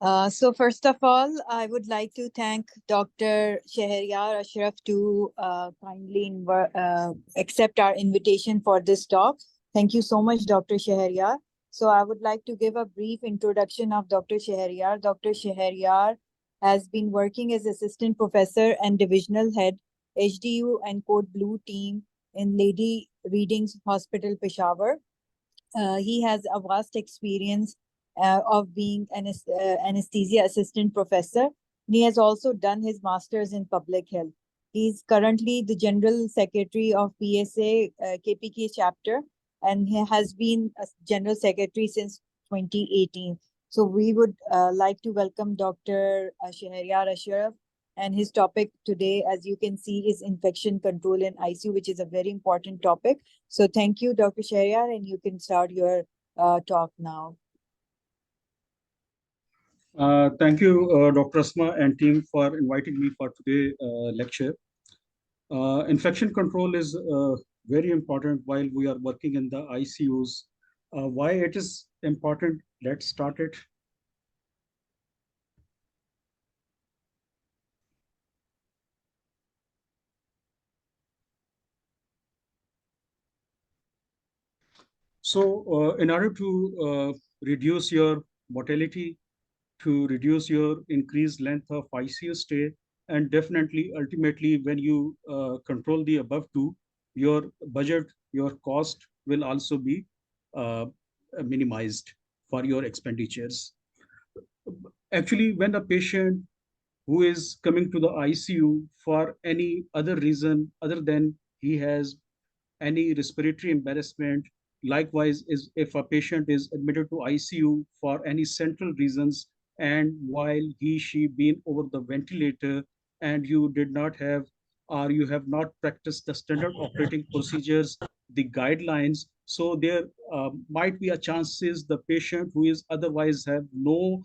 So first of all, I would like to thank Dr. Sheharyar Ashraf to kindly accept our invitation for this talk. Thank you so much, Dr. Sheharyar. So I would like to give a brief introduction of Dr. Sheharyar. Dr. Sheharyar has been working as assistant professor and divisional head, HDU and Code Blue team in Lady Readings Hospital, Peshawar. He has a vast experience of being an anesthesia assistant professor. He has also done his master's in public health. He's currently the general secretary of PSA KPK chapter, and he has been a general secretary since 2018. So we would like to welcome Dr. Sheharyar Ashraf, and his topic today, as you can see, is infection control in ICU, which is a very important topic. So thank you, Dr. Sheharyar, and you can start your talk now. Thank you, Dr. Asma and team for inviting me for today's lecture. Infection control is very important while we are working in the ICUs. Why it is important? Let's start it. So in order to reduce your mortality, to reduce your increased length of ICU stay, and definitely ultimately when you control the above two, your budget, your cost will also be uh, minimized for your expenditures. Actually, when a patient who is coming to the ICU for any other reason other than he has any respiratory embarrassment. Likewise, is if a patient is admitted to ICU for any central reasons, and while she been over the ventilator and you did not have or you have not practiced the standard operating procedures, the guidelines, so there might be a chances the patient who is otherwise have no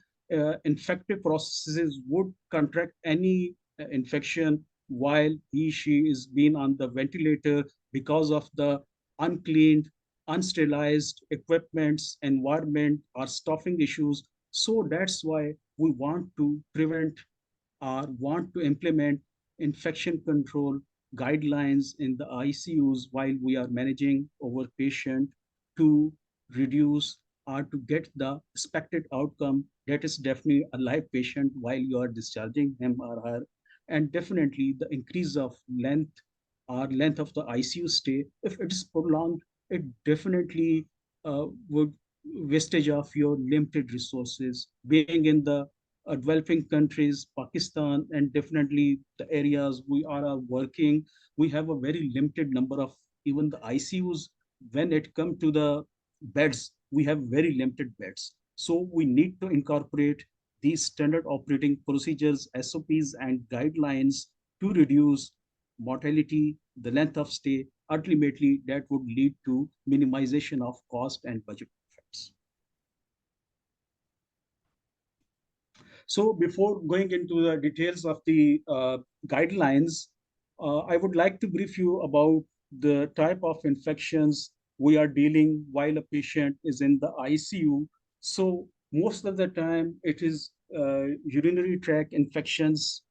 infective processes would contract any infection while she is being on the ventilator because of the uncleaned, unsterilized equipments, environment, or stuffing issues. So that's why we want to prevent or want to implement infection control guidelines in the ICUs while we are managing our patient to reduce or to get the expected outcome that is definitely a live patient while you are discharging him or her, and definitely the increase of length or length of the ICU stay. If it is prolonged, it definitely would wastage of your limited resources. Being in the developing countries, Pakistan, and definitely the areas we are working, we have a very limited number of even the ICUs. When it comes to the beds, we have very limited beds. So we need to incorporate these standard operating procedures, SOPs, and guidelines to reduce mortality, the length of stay. Ultimately, that would lead to minimization of cost and budget effects. So before going into the details of the guidelines, I would like to brief you about the type of infections we are dealing while a patient is in the ICU. So most of the time it is urinary tract infections,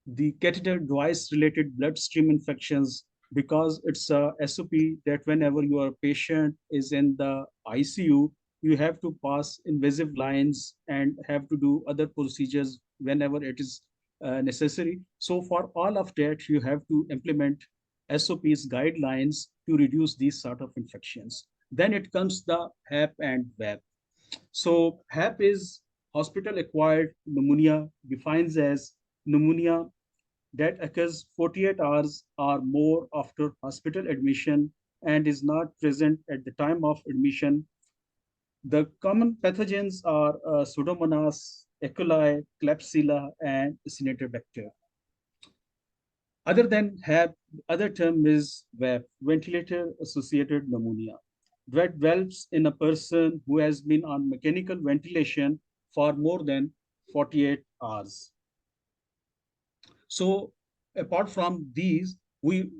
the catheter device related bloodstream infections, because it's a SOP that whenever your patient is in the ICU, you have to pass invasive lines and have to do other procedures whenever it is necessary. So for all of that, you have to implement SOPs guidelines to reduce these sort of infections. Then it comes the HAP and VAP. So HAP is hospital acquired pneumonia, defines as pneumonia that occurs 48 hours or more after hospital admission and is not present at the time of admission. The common pathogens are Pseudomonas, E. coli, Klebsiella, and Acinetobacter. Other than HAP, other term is VAP, ventilator-associated pneumonia, that develops in a person who has been on mechanical ventilation for more than 48 hours. So apart from these, we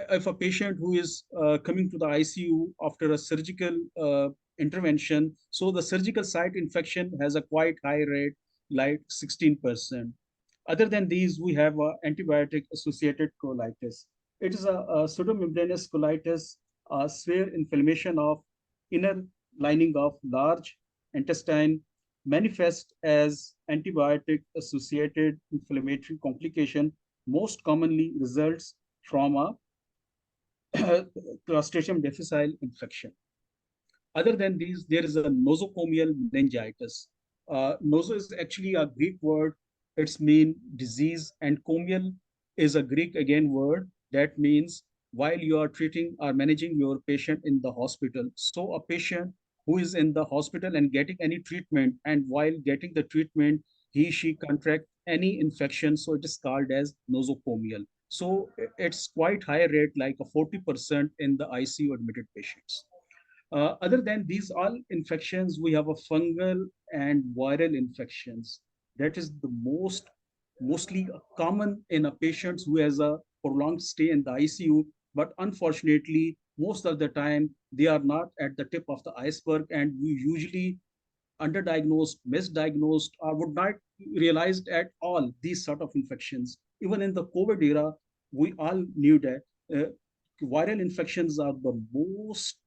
if a patient who is coming to the ICU after a surgical intervention, so the surgical site infection has a quite high rate. like 16%. Other than these, we have antibiotic-associated colitis. It is a pseudomembranous colitis, a severe inflammation of inner lining of large intestine, manifest as antibiotic-associated inflammatory complication, most commonly results from a Clostridium difficile infection. Other than these, there is a nosocomial meningitis. Noso is actually a Greek word. It's mean disease, and comial is a Greek again word that means while you are treating or managing your patient in the hospital. So a patient who is in the hospital and getting any treatment, and while getting the treatment, he she contract any infection. So it is called as nosocomial. So it's quite high rate, like a 40% in the ICU admitted patients. Other than these all infections, we have a fungal and viral infections. That is the mostly common in a patient who has a prolonged stay in the ICU. But unfortunately, most of the time, they are not at the tip of the iceberg, and we usually underdiagnosed, misdiagnosed, or would not realized at all these sort of infections. Even in the COVID era, we all knew that viral infections are the most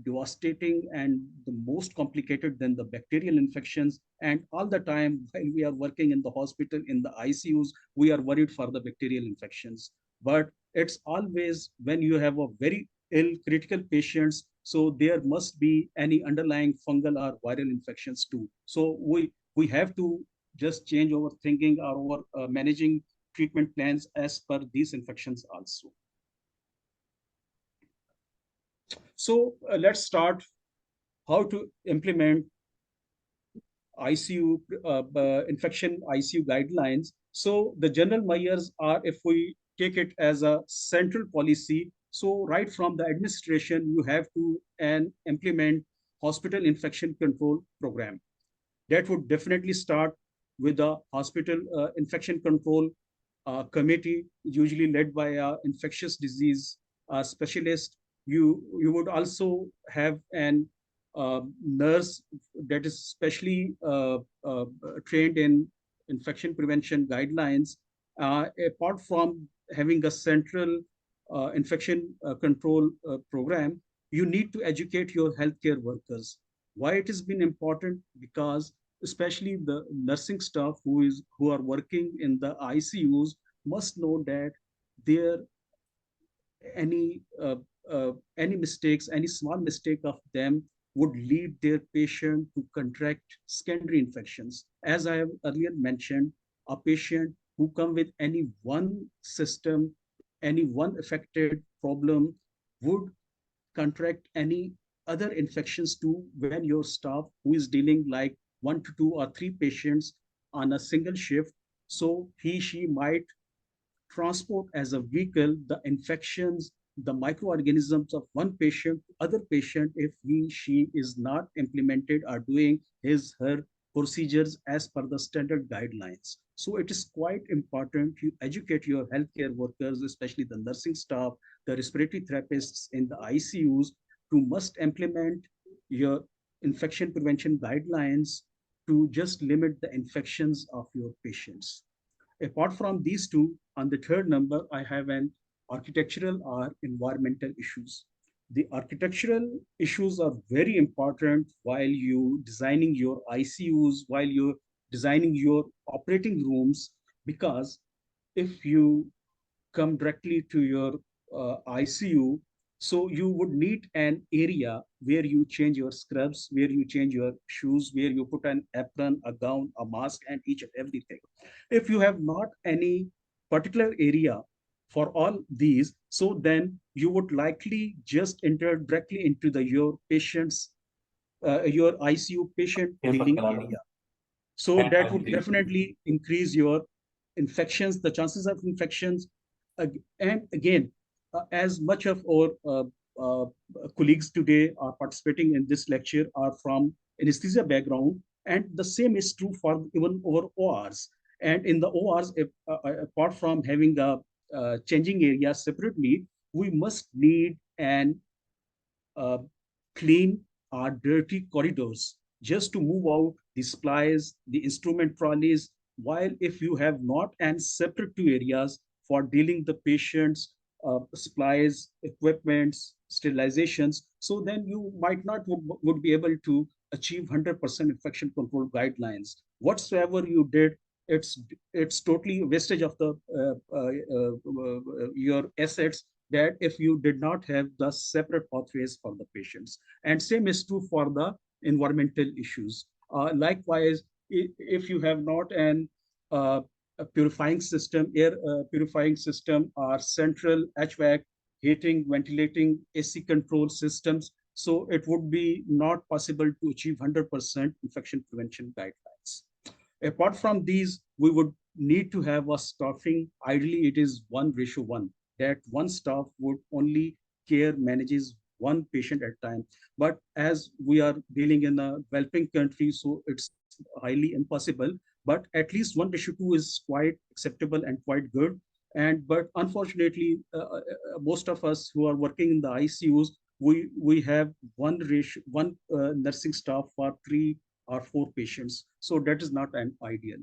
devastating and the most complicated than the bacterial infections. And all the time, while we are working in the hospital, in the ICUs, we are worried for the bacterial infections. But it's always when you have a very ill critical patients, so there must be any underlying fungal or viral infections too. So we have to just change our thinking or our managing treatment plans as per these infections also. So let's start how to implement ICU infection ICU guidelines. So the general measures are, if we take it as a central policy, so right from the administration, you have to and implement hospital infection control program. That would definitely start with the hospital infection control committee, usually led by an infectious disease specialist. You would also have an nurse that is specially trained in infection prevention guidelines. Apart from having a central infection control program, you need to educate your healthcare workers. Why it has been important? Because especially the nursing staff who are working in the ICUs must know that their any any mistakes, any small mistake of them would lead their patient to contract secondary infections. As I have earlier mentioned, a patient who come with any one system, any one affected problem would contract any other infections too when your staff who is dealing like 1 to 2 or 3 patients on a single shift. So she might transport as a vehicle the infections, the microorganisms of one patient to other patient if she is not implemented or doing her procedures as per the standard guidelines. So it is quite important to educate your healthcare workers, especially the nursing staff, the respiratory therapists in the ICUs, to must implement your infection prevention guidelines to just limit the infections of your patients. Apart from these two, on the third number, I have an architectural or environmental issues. The architectural issues are very important while you designing your ICUs, while you're designing your operating rooms, because if you come directly to your ICU, so you would need an area where you change your scrubs, where you change your shoes, where you put an apron, a gown, a mask, and each and everything. If you have not any particular area for all these, so then you would likely just enter directly into your patient's, your ICU patient dealing area. So that would definitely increase your infections, the chances of infections. And again, as much of our uh, colleagues today are participating in this lecture are from anesthesia background, and the same is true for even our ORs. And in the ORs, if, apart from having a changing area separately, we must need an uh, clean or dirty corridors. just to move out the supplies, the instrument trolleys, while if you have not and separate two areas for dealing the patients, supplies, equipments, sterilizations, so then you might not would be able to achieve 100% infection control guidelines. Whatsoever you did, it's it's totally wastage of the your assets, that if you did not have the separate pathways for the patients. And same is true for the environmental issues. Likewise, if you have not an a purifying system, air purifying system, or central HVAC, heating, ventilating, AC control systems, so it would be not possible to achieve 100% infection prevention guidelines. Apart from these, we would need to have a staffing. Ideally, it is 1:1, that one staff would only care manages one patient at a time. But as we are dealing in a developing country, so it's highly impossible. But at least 1:2 is quite acceptable and quite good. And but unfortunately, most of us who are working in the ICUs, we have one nursing staff for 3 or 4 patients. So that is not an ideal.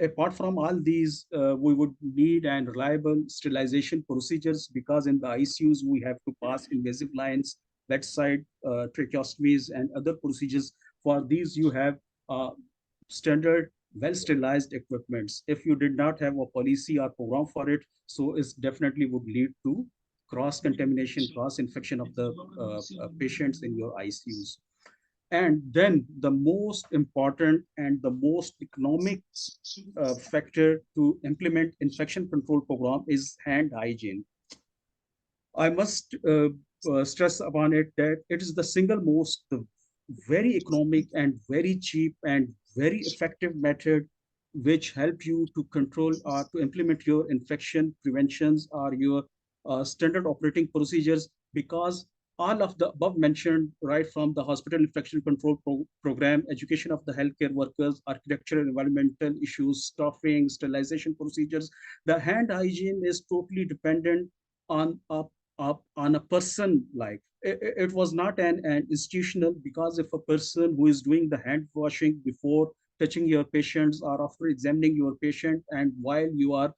Apart from all these, we would need and reliable sterilization procedures, because in the ICUs we have to pass invasive lines, bedside tracheostomies, and other procedures. For these, you have standard, well sterilized equipments. If you did not have a policy or program for it, so it definitely would lead to cross contamination, cross infection of the patients in your ICUs. And then the most important and the most economic factor to implement infection control program is hand hygiene. I must stress upon it that it is the single most very economic and very cheap and very effective method which help you to control or to implement your infection preventions or your standard operating procedures, because all of the above mentioned, right from the hospital infection control program, education of the healthcare workers, architectural environmental issues, staffing, sterilization procedures, the hand hygiene is totally dependent on on a person. Like it was not an institutional, because if a person who is doing the hand washing before touching your patients or after examining your patient, and while you are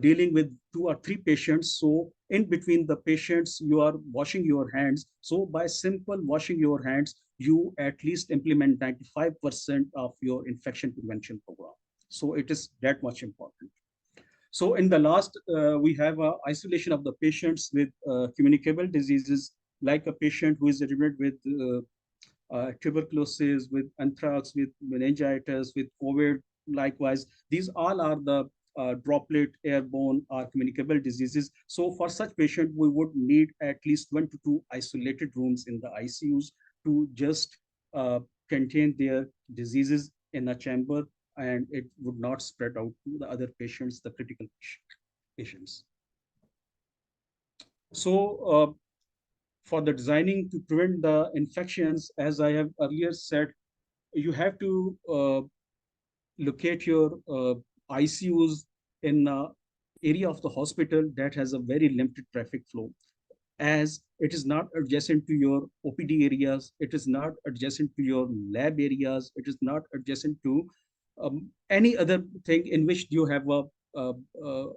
dealing with 2 or 3 patients, so in between the patients you are washing your hands, so by simple washing your hands you at least implement 95% of your infection prevention program. So it is that much important. So in the last, we have isolation of the patients with communicable diseases, like a patient who is admitted with tuberculosis, with anthrax, with meningitis, with COVID. Likewise, these all are the droplet, airborne, or communicable diseases. So for such patient, we would need at least 1 to 2 isolated rooms in the ICUs to just uh, contain their diseases in a chamber, and it would not spread out to the other patients, the critical patients. So for the designing to prevent the infections, as I have earlier said, you have to locate your ICUs in an area of the hospital that has a very limited traffic flow, as it is not adjacent to your OPD areas, it is not adjacent to your lab areas, it is not adjacent to any other thing in which you have a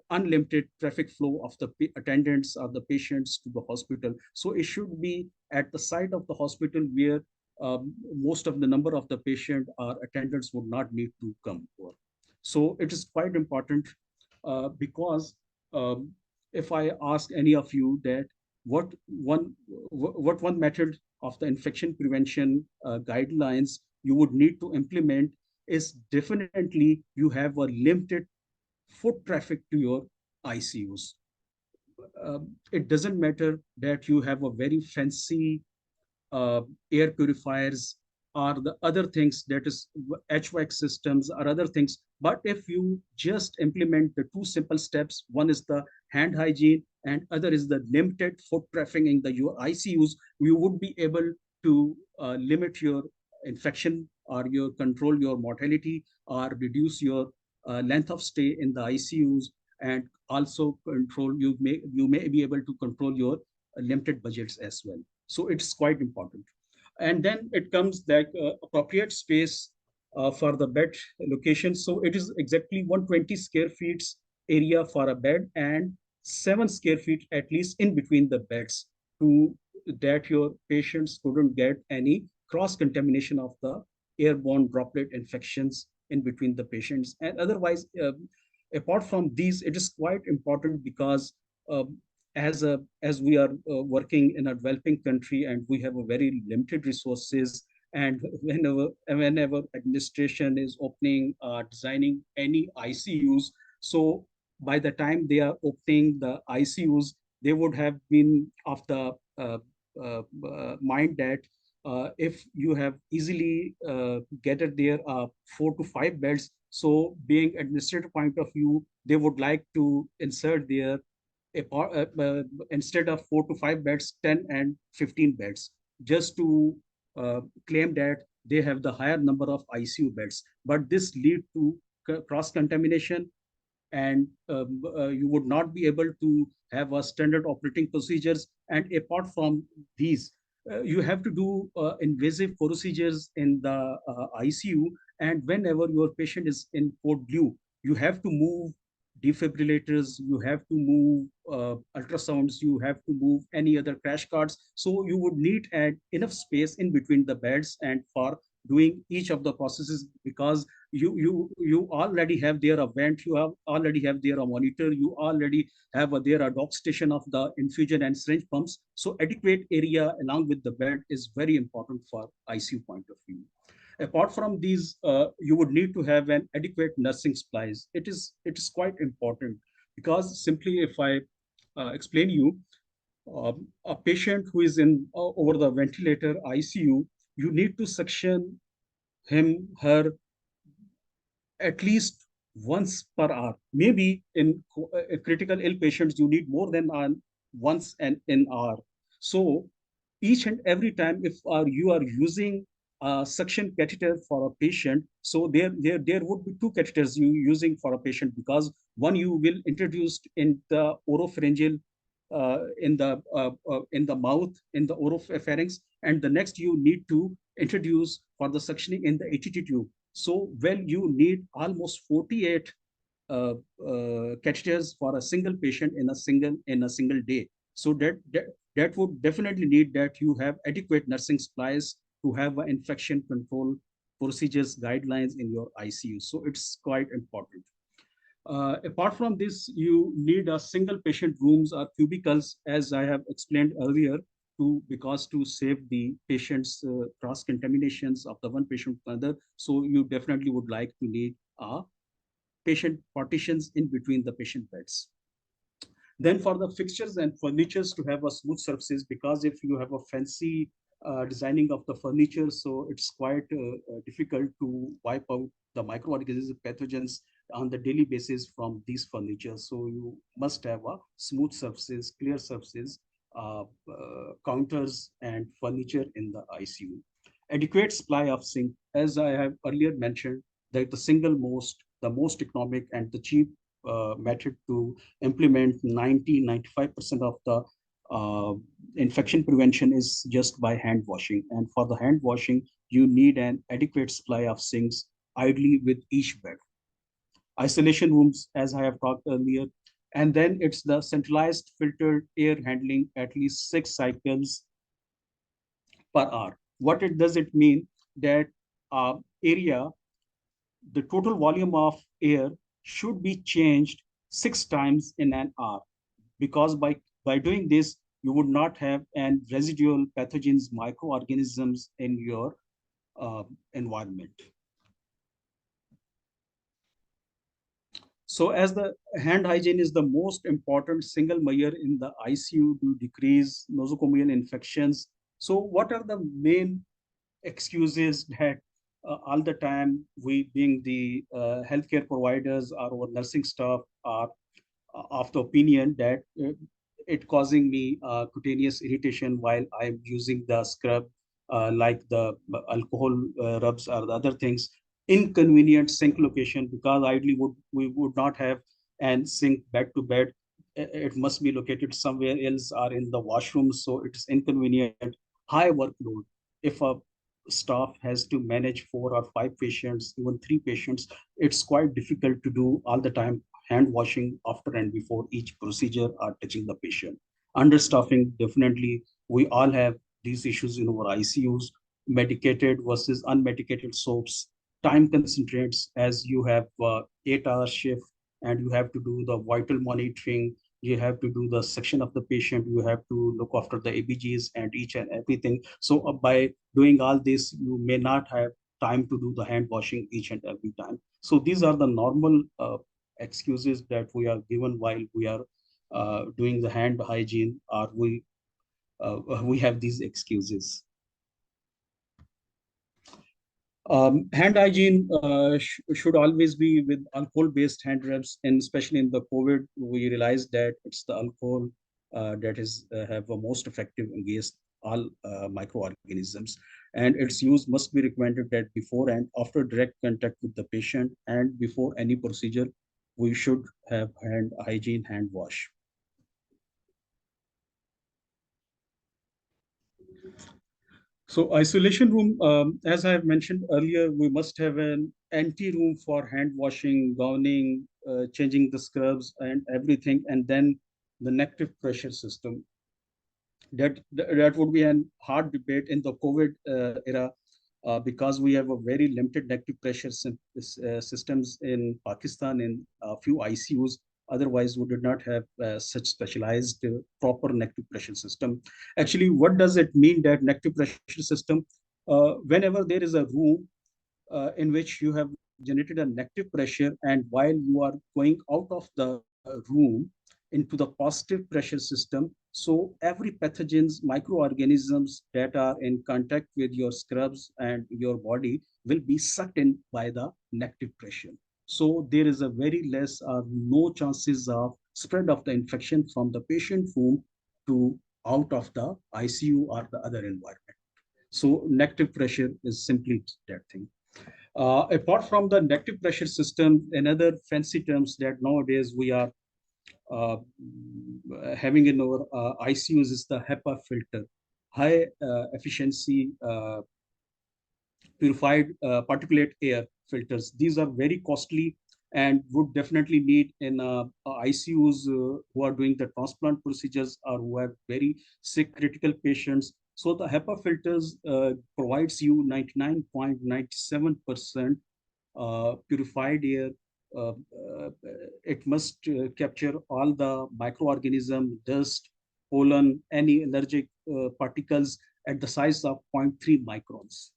unlimited traffic flow of the attendants or the patients to the hospital. So it should be at the site of the hospital where most of the number of the patient or attendants would not need to come over. So it is quite important, because um, if I ask any of you that what one what one method of the infection prevention guidelines you would need to implement, is definitely you have a limited foot traffic to your ICUs. It doesn't matter that you have a very fancy uh, air purifiers or the other things, that is HVAC systems or other things. But if you just implement the 2 simple steps, one is the hand hygiene and other is the limited foot traffic in the your ICUs, you would be able to limit your infection or your control your mortality or reduce your length of stay in the ICUs, and also control you may be able to control your limited budgets as well. So it's quite important. And then it comes that appropriate space for the bed location. So it is exactly 120 square feet area for a bed and 7 square feet at least in between the beds, to that your patients couldn't get any cross contamination of the airborne droplet infections in between the patients. And otherwise, apart from these, it is quite important because uh, as we are working in a developing country and we have a very limited resources, and whenever administration is opening designing any ICUs, so by the time they are opening the ICUs, they would have been of the mind that if you have easily gathered there 4 to 5 beds, so being administrative point of view, they would like to insert there instead of 4 to 5 beds, 10 and 15 beds, just to claim that they have the higher number of ICU beds. But this lead to cross contamination, and you would not be able to have a standard operating procedures. And apart from these, you have to do invasive procedures in the ICU. And whenever your patient is in code blue, you have to move defibrillators, you have to move ultrasounds, you have to move any other crash cards. So you would need enough space in between the beds and for doing each of the processes, because you already have there a vent, you have already have there a monitor, you already have there a dock station of the infusion and syringe pumps. So adequate area along with the bed is very important for ICU point of view. Apart from these, you would need to have an adequate nursing supplies. It is quite important, because simply if I explain you, a patient who is in over the ventilator ICU, you need to suction him her at least once per hour. Maybe in critical ill patients, you need more than once an hour. So each and every time, if you are using a suction catheter for a patient, so there would be two catheters you using for a patient, because one you will introduce in the oropharyngeal in the mouth, in the oropharynx, and the next you need to introduce for the suctioning in the ATT tube. So, well, you need almost 48 catheters for a single patient in a single day. So that would definitely need that you have adequate nursing supplies to have infection control procedures guidelines in your ICU. So it's quite important. Apart from this, you need a single patient rooms or cubicles, as I have explained earlier, because to save the patient's cross contaminations of the one patient to another. So you definitely would like to need patient partitions in between the patient beds. Then for the fixtures and furnitures, to have a smooth surfaces, because if you have a fancy designing of the furniture, so it's quite difficult to wipe out the microorganisms, pathogens on the daily basis from these furniture. So you must have a smooth surfaces, clear surfaces, counters and furniture in the ICU. Adequate supply of zinc, as I have earlier mentioned, that the most economic and the cheap method to implement 90-95% of the infection prevention is just by hand washing. And for the hand washing, you need an adequate supply of sinks, ideally with each bed. Isolation rooms, as I have talked earlier, and then it's the centralized filtered air handling at least 6 cycles per hour. What it does it mean that area, the total volume of air should be changed 6 times in an hour, because by doing this, you would not have an residual pathogens, microorganisms in your environment. So as the hand hygiene is the most important single measure in the ICU to decrease nosocomial infections. So what are the main excuses that all the time we being the healthcare providers or our nursing staff are of the opinion that it causing me cutaneous irritation while I'm using the scrub, like the alcohol rubs or the other things, inconvenient sink location, because ideally we would not have and sink bed to bed. It must be located somewhere else or in the washroom, so it's inconvenient. High workload. if a staff has to manage 4 or 5 patients, even 3 patients, it's quite difficult to do all the time hand washing after and before each procedure or touching the patient. Understaffing, definitely, we all have these issues in our ICUs, medicated versus unmedicated soaps, time concentrates as you have 8 hour shift and you have to do the vital monitoring, you have to do the section of the patient, you have to look after the ABGs and each and everything. So by doing all this, you may not have time to do the hand washing each and every time. So these are the normal excuses that we are given while we are doing the hand hygiene, or we have these excuses. Hand hygiene should always be with alcohol-based hand rubs, and especially in the COVID, we realized that it's the alcohol that is have a most effective against all microorganisms, and its use must be recommended that before and after direct contact with the patient, and before any procedure, we should have hand hygiene, hand wash. So isolation room, as I have mentioned earlier, we must have an empty room for hand washing, gowning, changing the scrubs and everything, and then the negative pressure system. That would be an hard debate in the COVID era because we have a very limited negative pressure systems in Pakistan in a few ICUs. Otherwise, we did not have such specialized proper negative pressure system. Actually, what does it mean that negative pressure system? Whenever there is a room in which you have generated a negative pressure, and while you are going out of the room into the positive pressure system, so every pathogens, microorganisms that are in contact with your scrubs and your body will be sucked in by the negative pressure. So there is a very less or no chances of spread of the infection from the patient room to out of the ICU or the other environment. So negative pressure is simply that thing. Apart from the negative pressure system, another fancy terms that nowadays we are uh, having in our ICUs is the HEPA filter, high efficiency purified particulate air filters. These are very costly and would definitely need in ICUs who are doing the transplant procedures or who have very sick critical patients. So the HEPA filters provides you 99.97% purified air. Uh, uh, it must capture all the microorganism, dust, pollen, any allergic particles at the size of zero point 0.3 microns.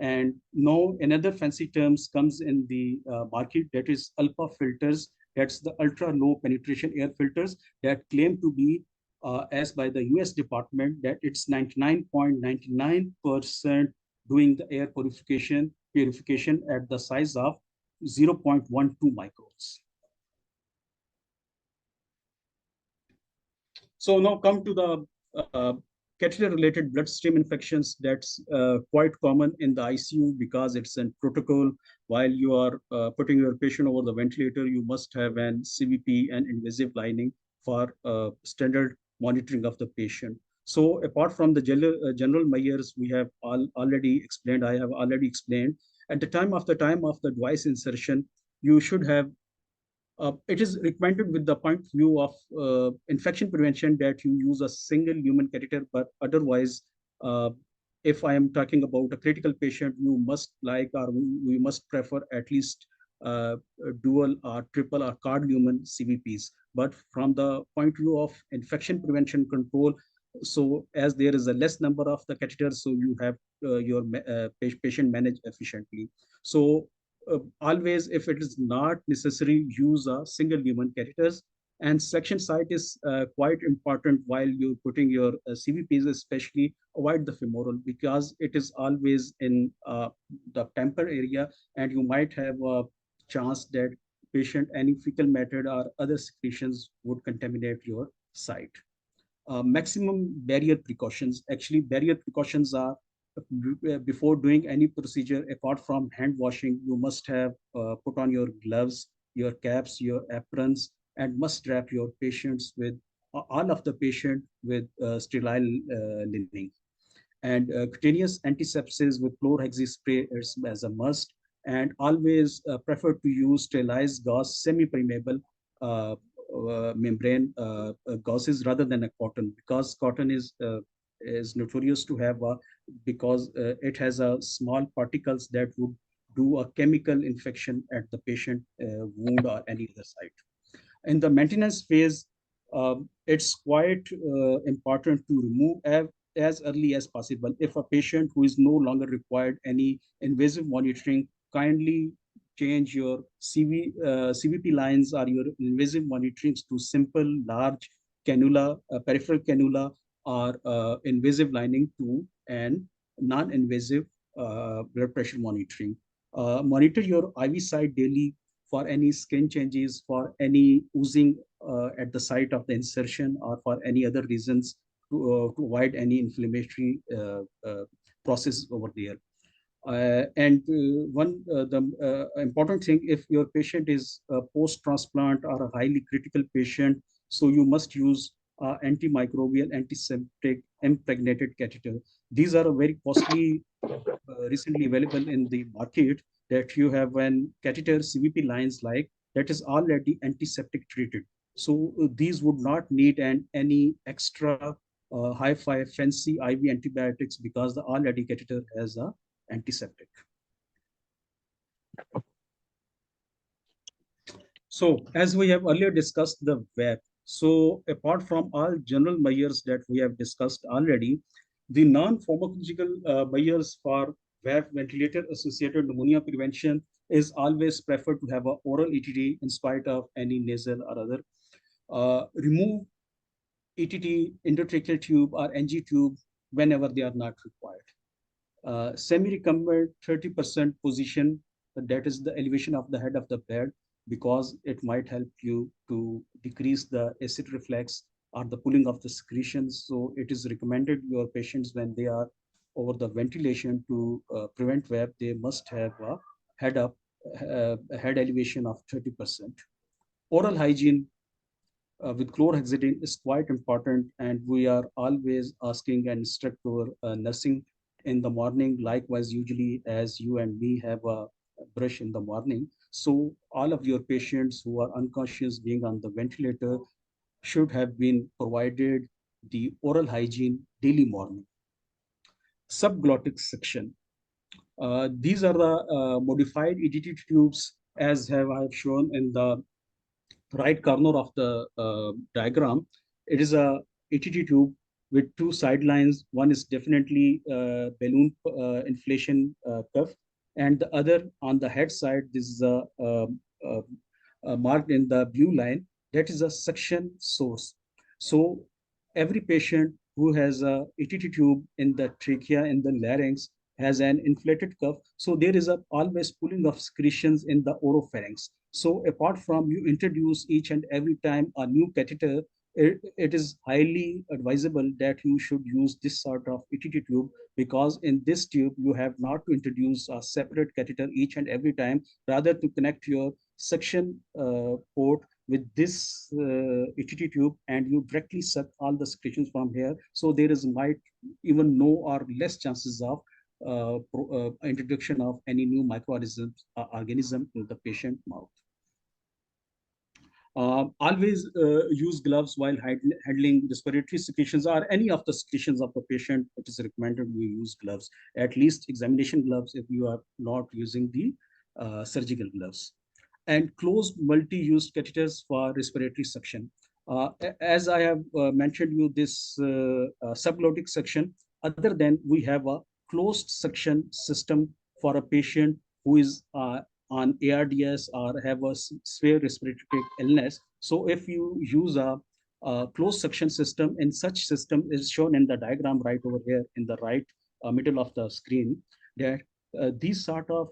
And now another fancy terms comes in the market, that is alpha filters. That's the ultra low penetration air filters that claim to be, as by the US Department, that it's 99.99% doing the air purification at the size of 0.12 microns. So now come to the catheter-related bloodstream infections. That's quite common in the ICU because it's a protocol. While you are putting your patient over the ventilator, you must have an CVP and invasive lining for standard monitoring of the patient. So apart from the general measures we have already explained, I have already explained, at the time of the device insertion, you should have it is recommended with the point of view of infection prevention that you use a single human catheter, but otherwise, uh, if I am talking about a critical patient, you must like or we must prefer at least dual or triple or quad lumen CVPs. But from the point of view of infection prevention control, so as there is a less number of the catheters, so you have your patient managed efficiently. So always, if it is not necessary, use a single human catheters. And section site is quite important while you're putting your CVPs, especially avoid the femoral because it is always in the temper area, and you might have a chance that patient any fecal matter or other secretions would contaminate your site. Maximum barrier precautions. Actually, barrier precautions are before doing any procedure, apart from hand washing, you must have put on your gloves, your caps, your aprons, and must wrap your patients with all of the patient with sterile lining. And cutaneous antisepsis with chlorhexidine spray is as a must. And always prefer to use sterilized gauze, semi-permeable uh, membrane gauzes rather than a cotton, because cotton is notorious to have because it has a small particles that would do a chemical infection at the patient wound or any other site. In the maintenance phase, it's quite important to remove as early as possible. If a patient who is no longer required any invasive monitoring, kindly change your CVP lines or your invasive monitorings to simple, large cannula, peripheral cannula, or invasive lining to an non-invasive blood pressure monitoring. Monitor your IV site daily for any skin changes, for any oozing at the site of the insertion, or for any other reasons to avoid any inflammatory process over there. And one the important thing, if your patient is post transplant or a highly critical patient, so you must use antimicrobial, antiseptic, impregnated catheter. These are a very costly, recently available in the market, that you have an catheter CVP lines like that is already antiseptic treated. So these would not need any extra high-fi fancy IV antibiotics, because the already catheter has a antiseptic. So as we have earlier discussed the WAP, so apart from all general measures that we have discussed already, the non-pharmacological measures for WAP, ventilator associated pneumonia prevention, is always preferred to have an oral ETT in spite of any nasal or other. Remove ETT, endotracheal tube or NG tube whenever they are not required. Semi-recumbent 30% position, that is the elevation of the head of the bed, because it might help you to decrease the acid reflux or the pulling of the secretions. So it is recommended your patients, when they are over the ventilation, to prevent WAP, they must have a head up, head elevation of 30%. Oral hygiene with chlorhexidine is quite important, and we are always asking and instruct our nursing in the morning. Likewise, usually as you and me have a brush in the morning, so all of your patients who are unconscious being on the ventilator should have been provided the oral hygiene daily morning. Subglottic section. These are the modified EDT tubes, as have I have shown in the right corner of the diagram. It is a ETT tube with two sidelines. One is definitely balloon inflation cuff, and the other on the head side, this is uh, marked in the blue line. That is a suction source. So every patient who has a ETT tube in the trachea, in the larynx, has an inflated cuff. So there is a always pulling of secretions in the oropharynx. So apart from you introduce each and every time a new catheter, it is highly advisable that you should use this sort of ETT tube, because in this tube you have not to introduce a separate catheter each and every time, rather to connect your suction port with this ETT tube, and you directly suck all the secretions from here. So there is might even no or less chances of introduction of any new microorganisms organism in the patient mouth. Always use gloves while handling respiratory secretions or any of the secretions of the patient. It is recommended you use gloves, at least examination gloves, if you are not using the surgical gloves. And closed multi-use catheters for respiratory suction. As I have mentioned you, this subglottic suction, other than we have a closed suction system for a patient who is on ARDS or have a severe respiratory illness. So if you use a closed suction system, in such system is shown in the diagram right over here in the right middle of the screen, that these sort of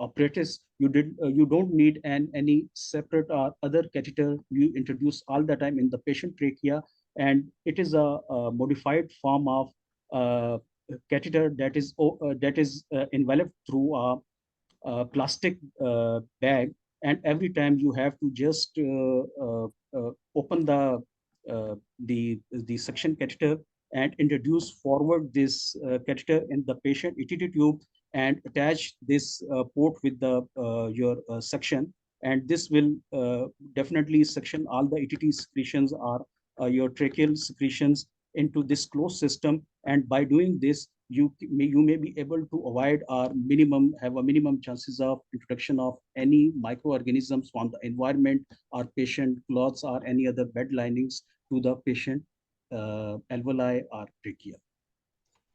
apparatus, you don't need any separate or other catheter. You introduce all the time in the patient trachea, and it is a modified form of catheter that is enveloped through plastic bag, and every time you have to just open the suction catheter, and introduce forward this catheter in the patient ETT tube and attach this port with the your suction, and this will definitely suction all the ETT secretions or your tracheal secretions into this closed system. And by doing this, you may be able to avoid or minimum have a minimum chances of introduction of any microorganisms from the environment or patient cloths or any other bed linings to the patient alveoli or trachea.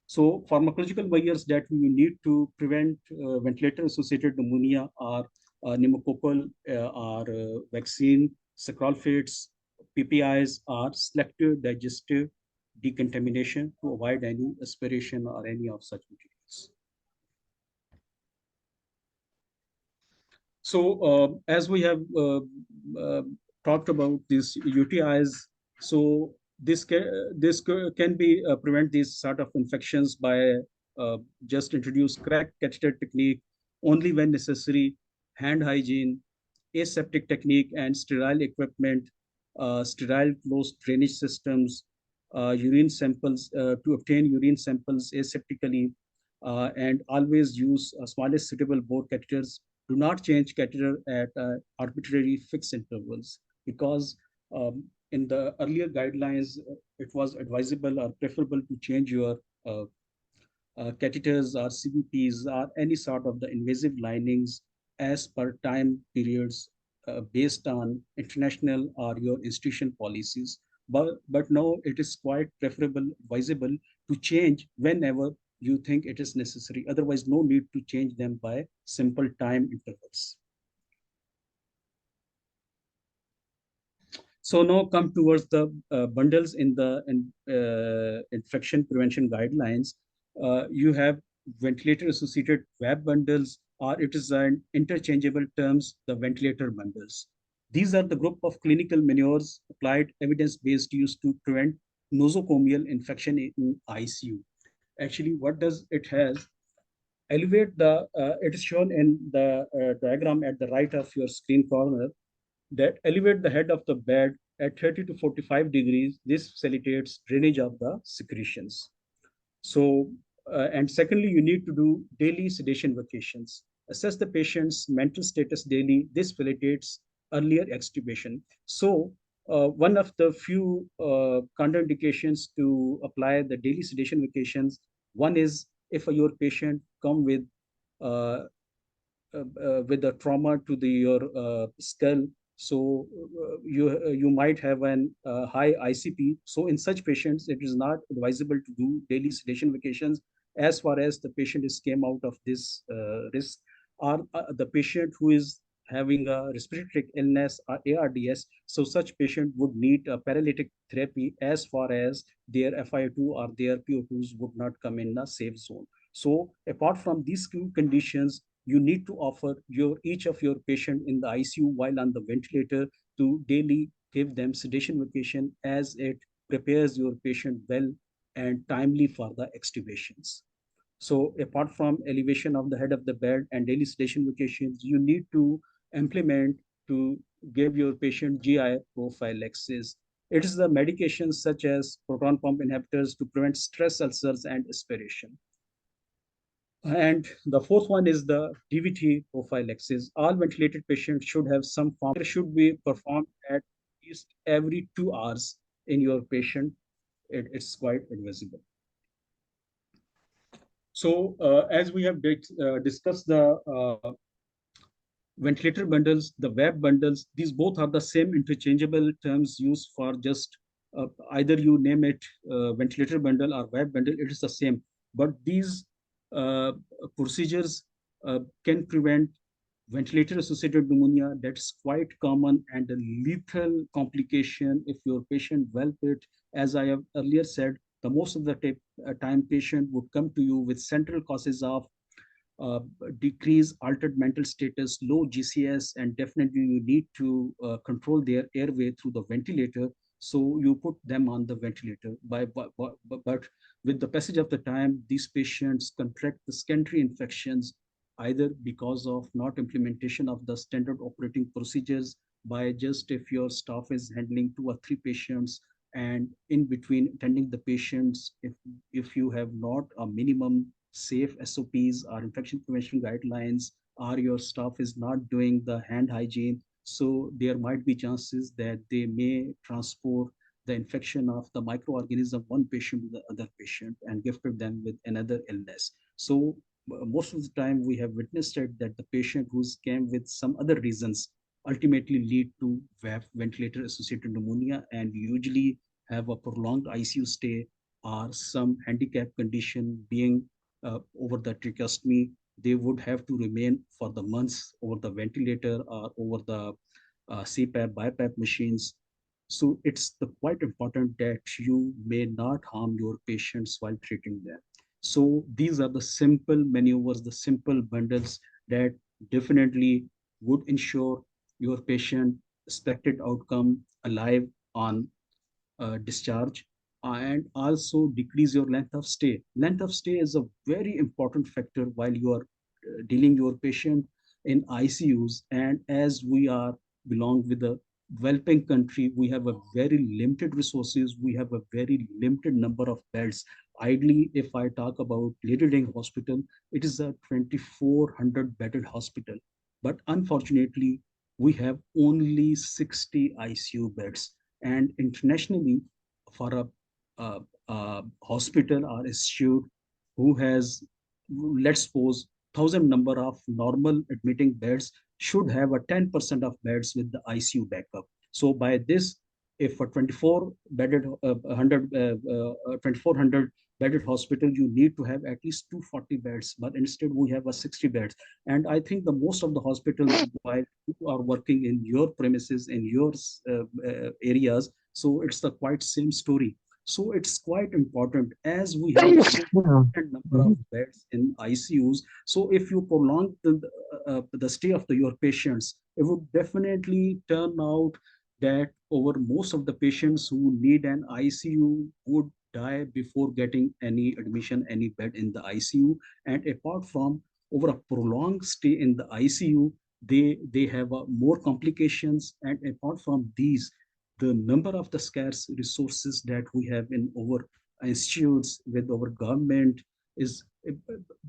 So pharmacological measures that we need to prevent ventilator-associated pneumonia are pneumococcal or vaccine, sacralfates, PPIs, are selective digestive decontamination to avoid any aspiration or any of such materials. So as we have uh, talked about these UTIs, so can be prevent these sort of infections by just introduce correct catheter technique only when necessary, hand hygiene, aseptic technique and sterile equipment, sterile closed drainage systems, urine samples to obtain urine samples aseptically, and always use smallest suitable bore catheters. Do not change catheter at arbitrary fixed intervals, because in the earlier guidelines, it was advisable or preferable to change your uh, catheters or CVPs or any sort of the invasive linings as per time periods based on international or your institution policies. But now it is quite preferable, advisable to change whenever you think it is necessary. Otherwise, no need to change them by simple time intervals. So now come towards the bundles in the infection prevention guidelines. You have ventilator-associated web bundles, or it is an interchangeable terms, the ventilator bundles. These are the group of clinical manures applied evidence-based use to prevent nosocomial infection in ICU. Actually, what does it has? Elevate the, it is shown in the diagram at the right of your screen corner, that elevate the head of the bed at 30 to 45 degrees. This facilitates drainage of the secretions. So, and secondly, you need to do daily sedation vacations. Assess the patient's mental status daily. This facilitates earlier extubation. So, one of the few contraindications to apply the daily sedation vacations, one is if your patient come uh, with the trauma to the your skull. So you might have an high ICP. So in such patients, it is not advisable to do daily sedation vacations as far as the patient is came out of this risk, or the patient who is having a respiratory illness or ARDS. So such patient would need a paralytic therapy as far as their FiO2 or their PO2s would not come in a safe zone. So apart from these two conditions, you need to offer your each of your patient in the ICU while on the ventilator to daily give them sedation vacation, as it prepares your patient well and timely for the extubations. So apart from elevation of the head of the bed and daily sedation vacations, you need to implement to give your patient GI prophylaxis. It is the medications such as proton pump inhibitors to prevent stress ulcers and aspiration. And the fourth one is the DVT prophylaxis. All ventilated patients should have some form. It should be performed at least every 2 hours in your patient. It's quite advisable. So as we have discussed the ventilator bundles, the web bundles, these both are the same interchangeable terms used for just either you name it ventilator bundle or web bundle, it is the same. But these uh, procedures can prevent ventilator associated pneumonia. That's quite common and a lethal complication if your patient develop it. As I have earlier said, the most of the time patient would come to you with central causes of uh, decrease, altered mental status, low GCS, and definitely you need to control their airway through the ventilator. So you put them on the ventilator. But with the passage of the time, these patients contract the secondary infections either because of not implementation of the standard operating procedures by just if your staff is handling 2 or 3 patients and in between attending the patients, if you have not a minimum safe SOPs or infection prevention guidelines, or your staff is not doing the hand hygiene, so there might be chances that they may transport the infection of the microorganism one patient to the other patient and gifted them with another illness. So most of the time we have witnessed it that the patient who's came with some other reasons ultimately lead to ventilator associated pneumonia and usually have a prolonged ICU stay or some handicap condition being over the tracheostomy. They would have to remain for the months over the ventilator or over the CPAP, BiPAP machines. So it's the quite important that you may not harm your patients while treating them. So these are the simple maneuvers, the simple bundles that definitely would ensure your patient expected outcome alive on discharge, and also decrease your length of stay. Length of stay is a very important factor while you are dealing your patient in ICUs. And as we are belong with a developing country, we have a very limited resources. We have a very limited number of beds. Ideally, if I talk about Leading Hospital, it is a 2,400 bedded hospital. But unfortunately, we have only 60 ICU beds, and internationally for a hospital or institute who has, let's suppose, 1,000 number of normal admitting beds should have a 10% of beds with the ICU backup. So by this, if a 24 bedded 2400 bedded hospital, you need to have at least 240 beds, but instead we have a 60 beds. And I think the most of the hospitals, while you are working in your premises in your areas, so it's the quite same story. So it's quite important as we have a limited number of beds in ICUs. So if you prolong the stay of your patients, it would definitely turn out that over most of the patients who need an ICU would die before getting any admission, any bed in the ICU. And apart from over a prolonged stay in the ICU, they have more complications. And apart from these, the number of the scarce resources that we have in our institutes with our government is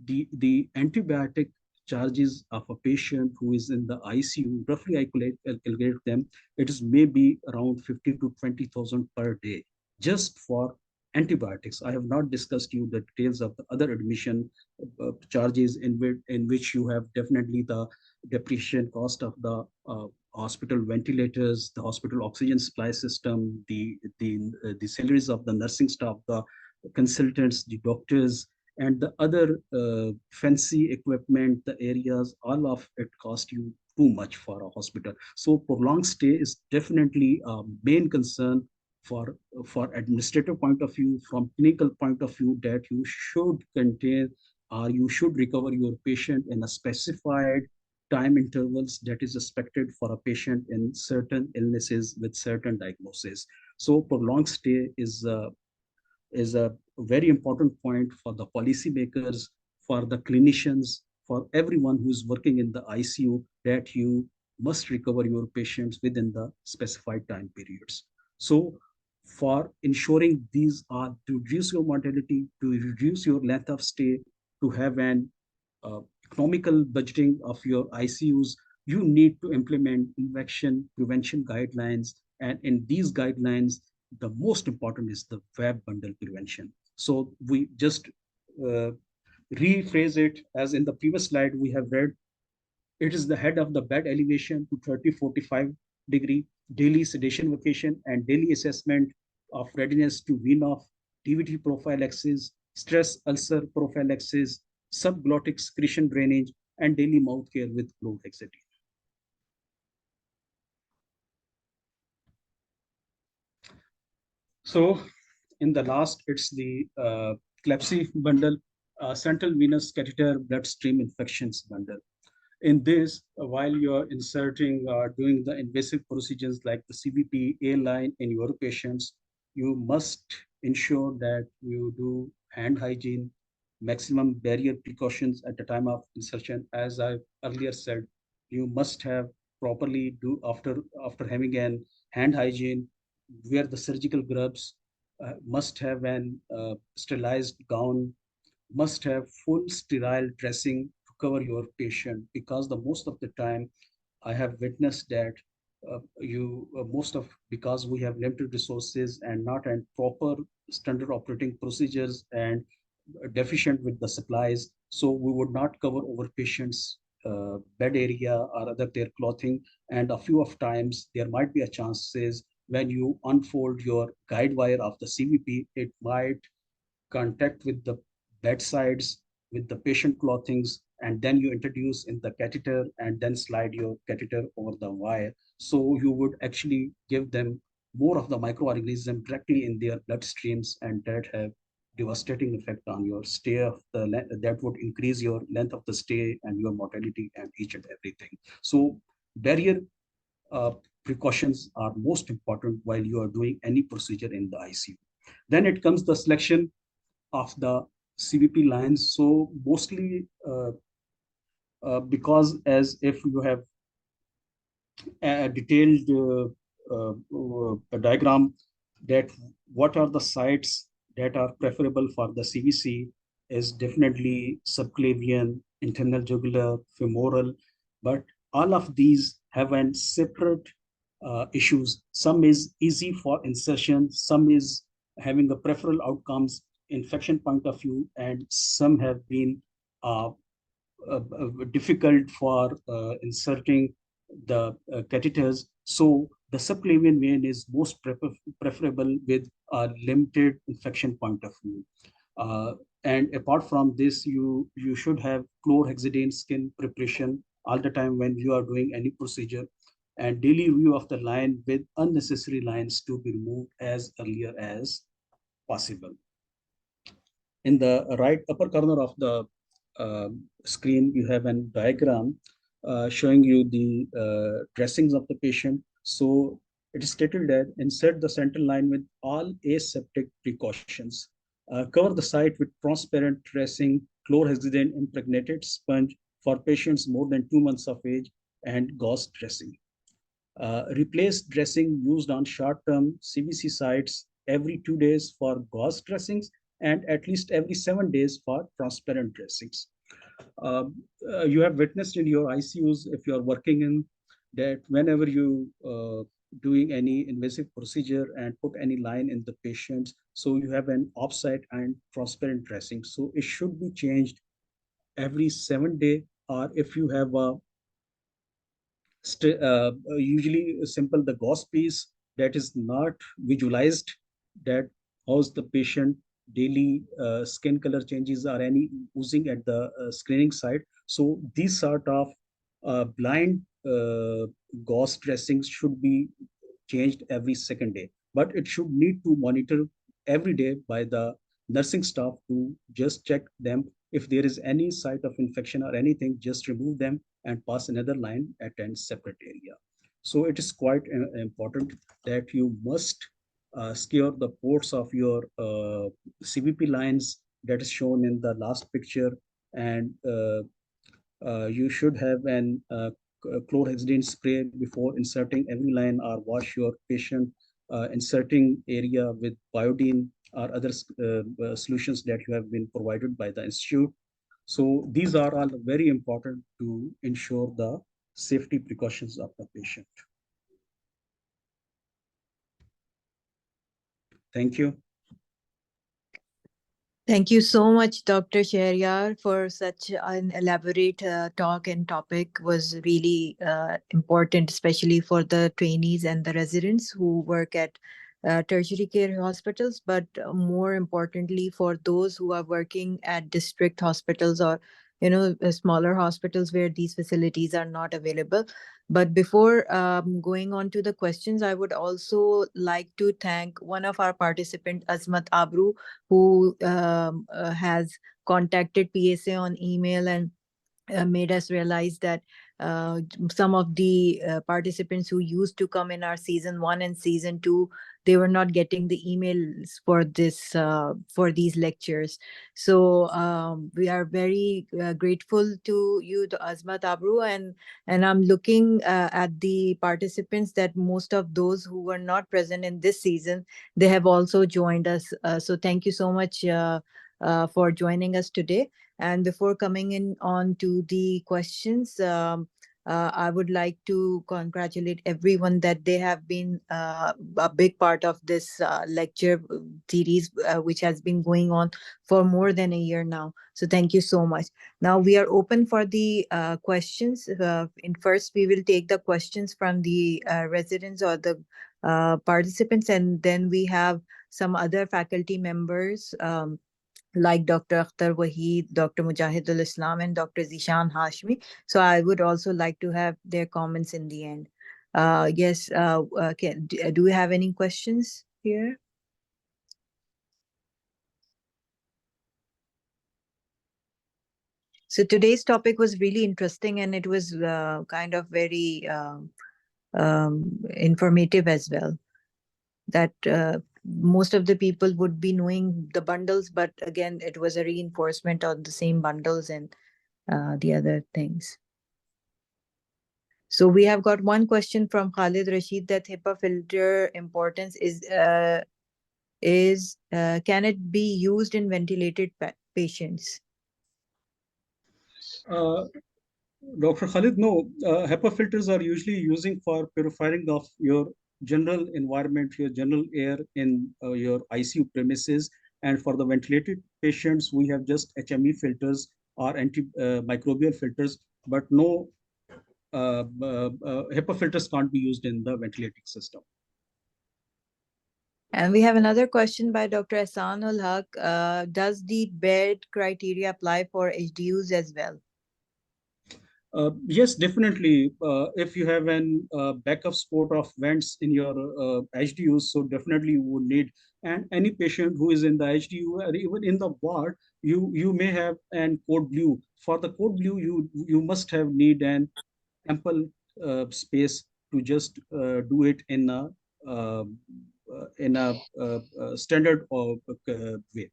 the antibiotic charges of a patient who is in the ICU. Roughly, I calculate them. It is maybe around 50 to 20,000 per day just for antibiotics. I have not discussed you the details of the other admission charges in which you have definitely the depreciation cost of the hospital ventilators, the hospital oxygen supply system, the salaries of the nursing staff, the consultants, the doctors, and the other fancy equipment, the areas, all of it cost you too much for a hospital. So prolonged stay is definitely a main concern for administrative point of view, from clinical point of view, that you should contain or you should recover your patient in a specified time intervals that is expected for a patient in certain illnesses with certain diagnosis. So prolonged stay is a very important point for the policymakers, for the clinicians, for everyone who is working in the ICU, that you must recover your patients within the specified time periods. So for ensuring these are to reduce your mortality, to reduce your length of stay, to have an economical budgeting of your ICUs, you need to implement infection prevention guidelines. And in these guidelines, the most important is the web bundle prevention. So we just uh, rephrase it as in the previous slide we have read. It is the head of the bed elevation to 30-45 degree, daily sedation vacation, and daily assessment of readiness to wean off, DVT prophylaxis, stress ulcer prophylaxis, subglottic secretion drainage, and daily mouth care with fluoxetine. So in the last, it's the CLEPSI bundle, central venous catheter bloodstream infections bundle. In this, while you're inserting, doing the invasive procedures like the CVP A line in your patients, you must ensure that you do hand hygiene, maximum barrier precautions at the time of insertion. As I earlier said, you must have properly do after having an hand hygiene. wear the surgical gloves, must have an sterilized gown, must have full sterile dressing to cover your patient, because the most of the time I have witnessed that you most of because we have limited resources and not and proper standard operating procedures and deficient with the supplies, so we would not cover over patients bed area or other their clothing, and a few of times there might be a chances when you unfold your guide wire of the CVP, it might contact with the bedsides, with the patient clothings, and then you introduce in the catheter and then slide your catheter over the wire. So you would actually give them more of the microorganism directly in their bloodstreams, and that have devastating effect on your stay of the that would increase your length of the stay and your mortality and each and everything. So barrier uh, precautions are most important while you are doing any procedure in the ICU. Then it comes the selection of the CVP lines. So mostly because as if you have a detailed diagram that what are the sites that are preferable for the CVC is definitely subclavian, internal jugular, femoral, but all of these have an separate issues. Some is easy for insertion, some is having a preferable outcomes infection point of view, and some have been uh, difficult for inserting the catheters. So the subclavian vein is most preferable with a limited infection point of view. Uh, and apart from this, you should have chlorhexidine skin preparation all the time when you are doing any procedure, and daily review of the line with unnecessary lines to be removed as earlier as possible. In the right upper corner of the screen, you have a diagram showing you the dressings of the patient. So it is stated that insert the central line with all aseptic precautions. Cover the site with transparent dressing, chlorhexidine impregnated sponge for patients more than 2 months of age, and gauze dressing. Replace dressing used on short-term CVC sites every 2 days for gauze dressings and at least every 7 days for transparent dressings. You have witnessed in your ICUs, if you are working in, that whenever you doing any invasive procedure and put any line in the patients, so you have an offsite and transparent dressing. So it should be changed every 7 day, or if you have a usually simple the gauze piece that is not visualized, that how's the patient daily skin color changes or any oozing at the screening site. So these sort of blind gauze dressings should be changed every second day, but it should need to monitor every day by the nursing staff to just check them. If there is any site of infection or anything, just remove them and pass another line at a separate area. So it is quite important that you must secure the ports of your CVP lines that is shown in the last picture, and you should have an chlorhexidine spray before inserting every line, or wash your patient inserting area with biodine or other solutions that you have been provided by the institute. So these are all very important to ensure the safety precautions of the patient. Thank you. Thank you so much, Dr. Sheharyar, for such an elaborate talk, and topic was really important, especially for the trainees and the residents who work at tertiary care hospitals, but more importantly for those who are working at district hospitals, or smaller hospitals where these facilities are not available. But before going on to the questions, I would also like to thank one of our participants, Azmat Abru, who has contacted PSA on email and made us realize that some of the participants who used to come in our season 1 and season 2, they were not getting the emails for these lectures. So we are very grateful to you, the Azmat Abru, and I'm looking at the participants that most of those who were not present in this season, they have also joined us. So thank you so much for joining us today. And before coming in on to the questions, I would like to congratulate everyone that they have been a big part of this lecture series, which has been going on for more than a year now. So thank you so much. Now we are open for the questions. In first, we will take the questions from the residents or the participants, and then we have some other faculty members. Like Dr. Akhtar Waheed, Dr. Mujahidul Islam, and Dr. Zishan Hashmi. So I would also like to have their comments in the end. Yes, do we have any questions here? So today's topic was really interesting, and it was kind of very informative as well. That most of the people would be knowing the bundles, but again, it was a reinforcement of the same bundles and the other things. So we have got one question from Khalid Rashid, that HEPA filter importance is can it be used in ventilated patients? Dr. Khalid, no, HEPA filters are usually using for purifying of your general environment, your general air in your ICU premises. And for the ventilated patients, we have just HME filters or antimicrobial filters, but no HEPA filters can't be used in the ventilating system. And we have another question by Dr. Ahsanul Haq. Does the bed criteria apply for HDUs as well? Yes, definitely. If you have an backup support of vents in your HDUs, so definitely you would need. And any patient who is in the HDU or even in the ward, you may have an code blue. For the code blue, you must have need an ample space to just do it uh, in a standard way.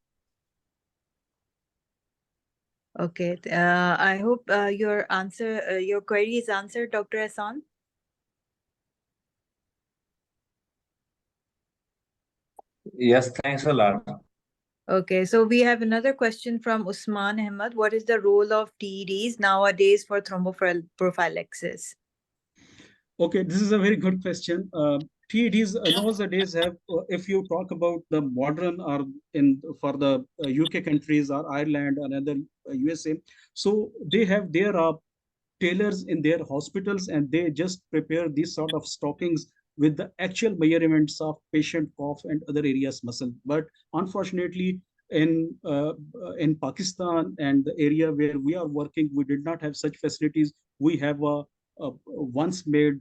Okay. I hope your query is answered, Dr. Hassan. Yes, thanks a lot. Okay, so we have another question from Usman Ahmad. What is the role of TEDs nowadays for thromboprophylaxis? Okay, this is a very good question. TEDs nowadays have, if you talk about the modern or in for the UK countries or Ireland or other USA, so they have their tailors in their hospitals and they just prepare these sort of stockings with the actual measurements of patient cough and other areas muscle. But unfortunately, in Pakistan and the area where we are working, we did not have such facilities. We have once made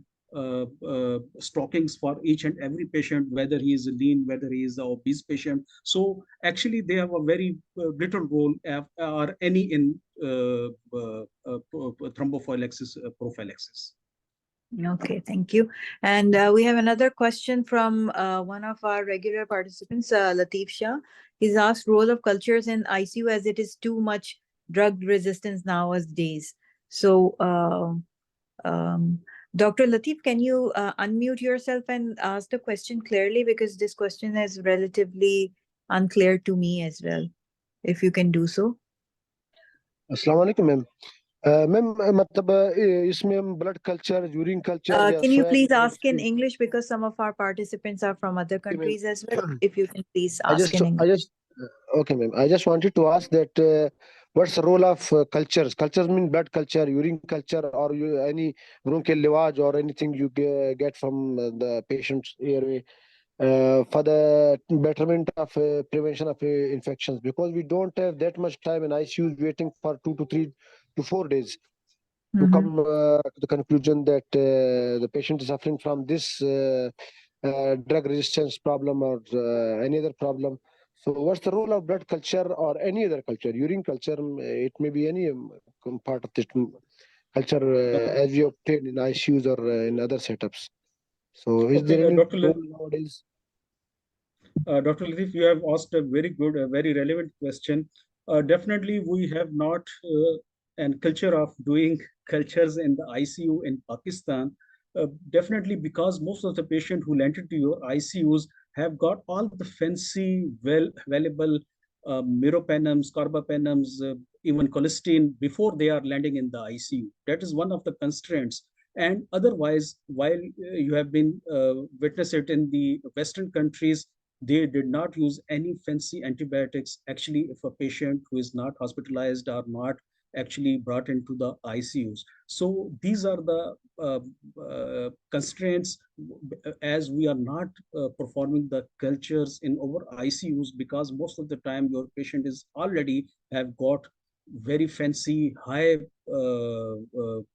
stockings for each and every patient, whether he is lean, whether he is an obese patient. So actually, they have a very little role or any in thromboprophylaxis prophylaxis. Okay, thank you. And we have another question from one of our regular participants, Latif Shah. He's asked role of cultures in ICU as it is too much drug resistance nowadays. So, Dr. Latif, can you unmute yourself and ask the question clearly, because this question is relatively unclear to me as well, if you can do so. अस्सलाम वालेकुम ma'am ma'am मतलब इसमें blood culture urine culture Can you please ask in English, because some of our participants are from other countries as well. If you can please ask in English. Okay ma'am, I just wanted to ask that what's the role of cultures mean blood culture, urine culture, or any bronchial lavage or anything you get from the patient's airway for the betterment of prevention of infections, because we don't have that much time in ICUs waiting for 2 to 3 to 4 days to come to the conclusion that the patient is suffering from this drug resistance problem or any other problem. So what's the role of blood culture or any other culture, urine culture? It may be any part of this culture as we obtain in ICUs or in other setups. So is there any Dr. role nowadays? Dr. Latif, you have asked a very good, a very relevant question. Definitely, we have not an culture of doing cultures in the ICU in Pakistan. Definitely, because most of the patients who landed to your ICUs have got all the fancy, well available meropenums, carbapenems, even cholesterol before they are landing in the ICU. That is one of the constraints. And otherwise, while you have been witness it in the Western countries, they did not use any fancy antibiotics. Actually, if a patient who is not hospitalized or not actually brought into the ICUs. So these are the constraints as we are not performing the cultures in our ICUs, because most of the time your patient is already have got very fancy high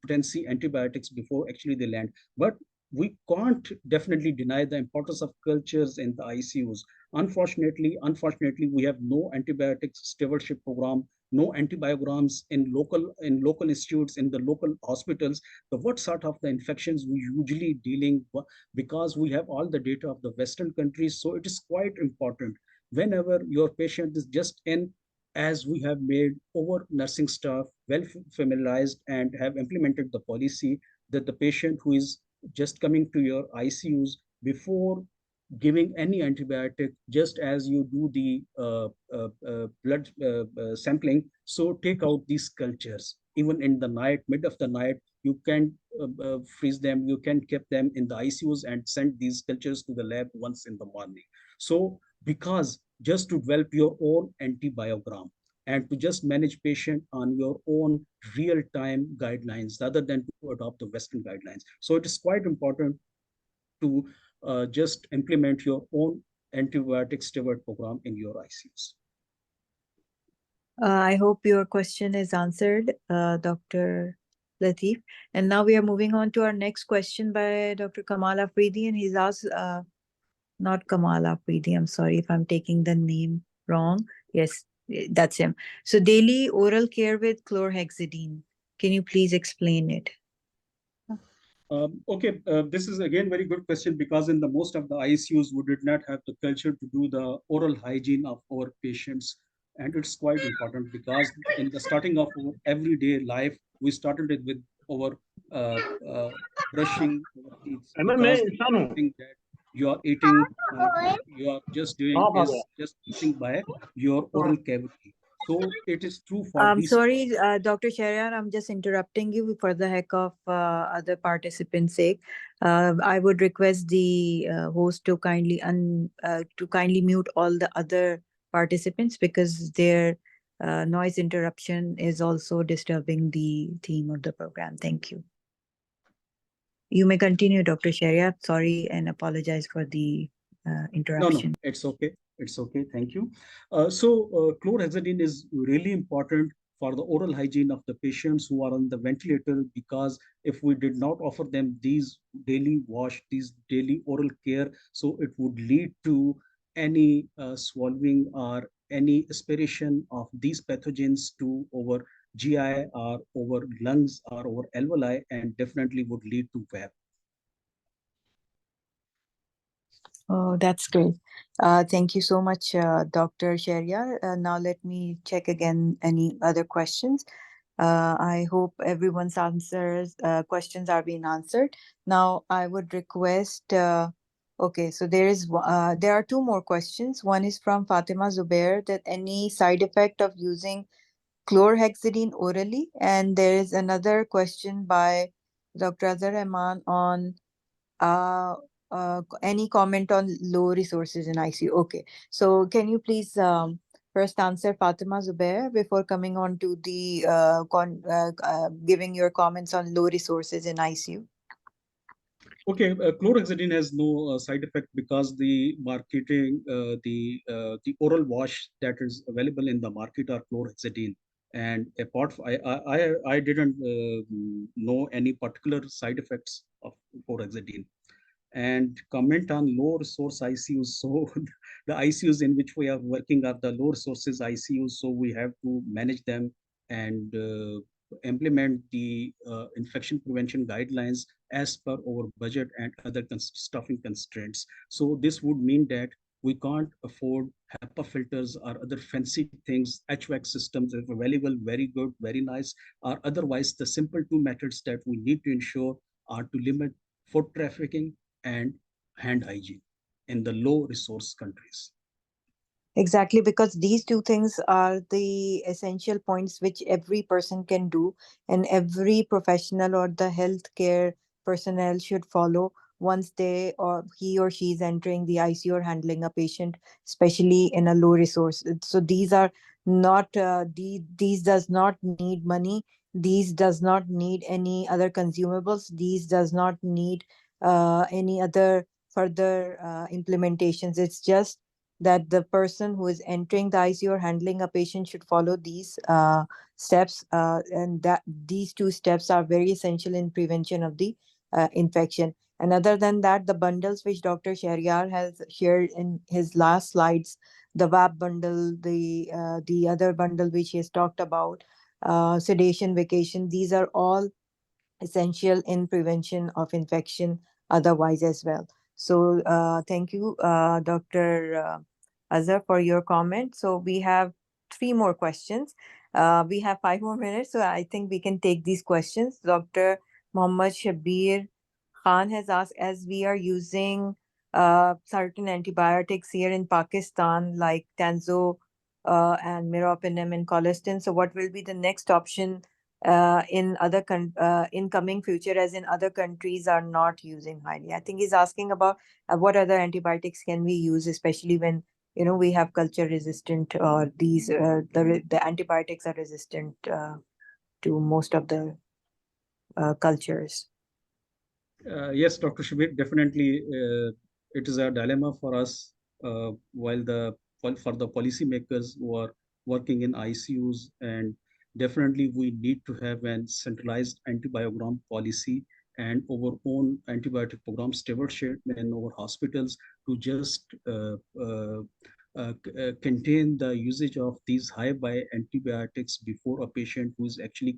potency antibiotics before actually they land. But we can't definitely deny the importance of cultures in the ICUs. Unfortunately, we have no antibiotic stewardship program, no antibiograms in local institutes, in the local hospitals. The what sort of the infections we usually dealing, because we have all the data of the Western countries. So it is quite important whenever your patient is just in, as we have made our nursing staff well familiarized and have implemented the policy that the patient who is just coming to your ICUs, before giving any antibiotic, just as you do the blood sampling, so take out these cultures. Even in the night, mid of the night, you can freeze them, you can keep them in the ICUs and send these cultures to the lab once in the morning. So because just to develop your own antibiogram and to just manage patient on your own real-time guidelines rather than to adopt the Western guidelines. So it is quite important to just implement your own antibiotic steward program in your ICUs. I hope your question is answered, Dr. Latif. And now we are moving on to our next question by Dr. Kamal Afridi, and he's asked, not Kamal Afridi, I'm sorry if I'm taking the name wrong. Yes, that's him. So daily oral care with chlorhexidine. Can you please explain it? Okay, this is again very good question, because in the most of the ICUs, we did not have the culture to do the oral hygiene of our patients. And it's quite important, because in the starting of our everyday life, we started it with our brushing our teeth, because think that you are eating, you are just doing is just eating by your oral cavity. So it is true for these. Sorry, Dr. Sheharyar, I'm just interrupting you for the heck of other participants' sake. I would request the host to kindly mute all the other participants, because their noise interruption is also disturbing the theme of the program. Thank you. You may continue, Dr. Sheharyar. Sorry and apologize for the interruption. No, it's okay. It's okay. Thank you. Chlorhexidine is really important for the oral hygiene of the patients who are on the ventilator, because if we did not offer them these daily wash, these daily oral care, so it would lead to any swallowing or any aspiration of these pathogens to our GI or over lungs or over alveoli, and definitely would lead to VAP. Oh, that's great. Thank you so much, Dr. Sheharyar. Now let me check again any other questions. I hope everyone's questions are being answered. Now I would request, okay, so there are two more questions. One is from Fatima Zubair, that any side effect of using chlorhexidine orally, and there is another question by Dr. Azhar Rahman on uh, any comment on low resources in ICU? Okay, so can you please first answer Fatima Zubair before coming on to the giving your comments on low resources in ICU? Okay, chlorhexidine has no side effect, because the marketing, the oral wash that is available in the market are chlorhexidine. And apart from, I didn't know any particular side effects of chlorhexidine. and comment on low resource ICUs. So the ICUs in which we are working are the low resources ICUs. So we have to manage them and implement the infection prevention guidelines as per our budget and other staffing constraints. So this would mean that we can't afford HEPA filters or other fancy things. HVAC systems are available, very good, very nice, or otherwise the simple two methods that we need to ensure are to limit foot trafficking and hand hygiene in the low resource countries. Exactly, because these two things are the essential points which every person can do, and every professional or the healthcare personnel should follow once they or he or she is entering the ICU or handling a patient, especially in a low resource. So these are not these does not need money. These does not need any other consumables. These does not need any other further implementations. It's just that the person who is entering the ICU or handling a patient should follow these steps, and that these two steps are very essential in prevention of the infection. And other than that, the bundles which Dr. Sheharyar has shared in his last slides, the WAP bundle, the other bundle which he has talked about, sedation, vacation, these are all essential in prevention of infection otherwise as well. So thank you, Dr. Azhar, for your comment. So we have three more questions. We have 5 more minutes, so I think we can take these questions. Dr. Muhammad Shabir Khan has asked, as we are using certain antibiotics here in Pakistan, like Tanzo and Meropenem and colistin, so what will be the next option in coming future, as in other countries are not using highly? I think he's asking about what other antibiotics can we use, especially when we have culture resistant, or the antibiotics are resistant to most of the cultures. Yes, Dr. Shabir, definitely it is a dilemma for us while for the policymakers who are working in ICUs, and definitely we need to have an centralized antibiogram policy and our own antibiotic program stewardship in our hospitals to just contain the usage of these high by antibiotics before a patient who is actually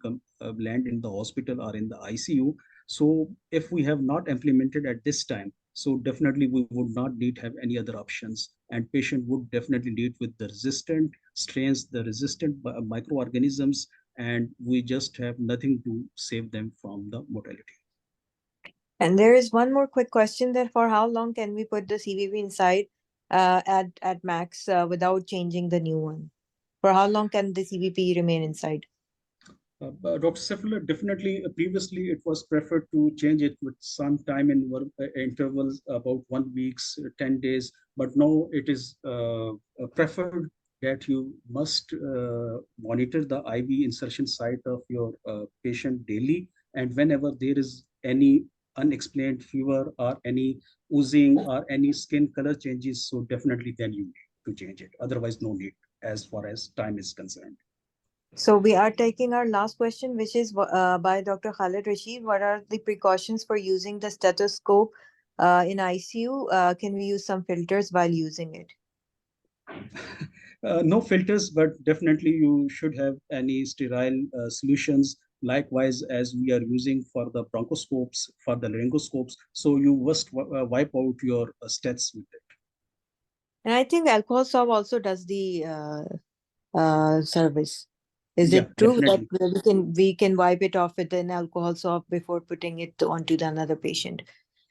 land in the hospital or in the ICU. So if we have not implemented at this time, so definitely we would not need have any other options, and patient would definitely lead with the resistant strains, the resistant microorganisms, and we just have nothing to save them from the mortality. And there is one more quick question, that for how long can we put the CVV inside at max without changing the new one? For how long can the CVP remain inside? Dr. Sefler, definitely previously it was preferred to change it with some time in intervals, about 1 week, 10 days, but now it is preferred that you must monitor the IV insertion site of your patient daily, and whenever there is any unexplained fever or any oozing or any skin color changes, so definitely then you need to change it. Otherwise, no need as far as time is concerned. So we are taking our last question, which is by Dr. Khalid Rashid. What are the precautions for using the stethoscope in ICU? Can we use some filters while using it? No filters, but definitely you should have any sterile solutions. Likewise, as we are using for the bronchoscopes, for the laryngoscopes, so you must wipe out your stats with it. And I think alcohol swab also does the service. Is Yeah, it true that definitely. we can wipe it off with an alcohol swab before putting it onto the another patient?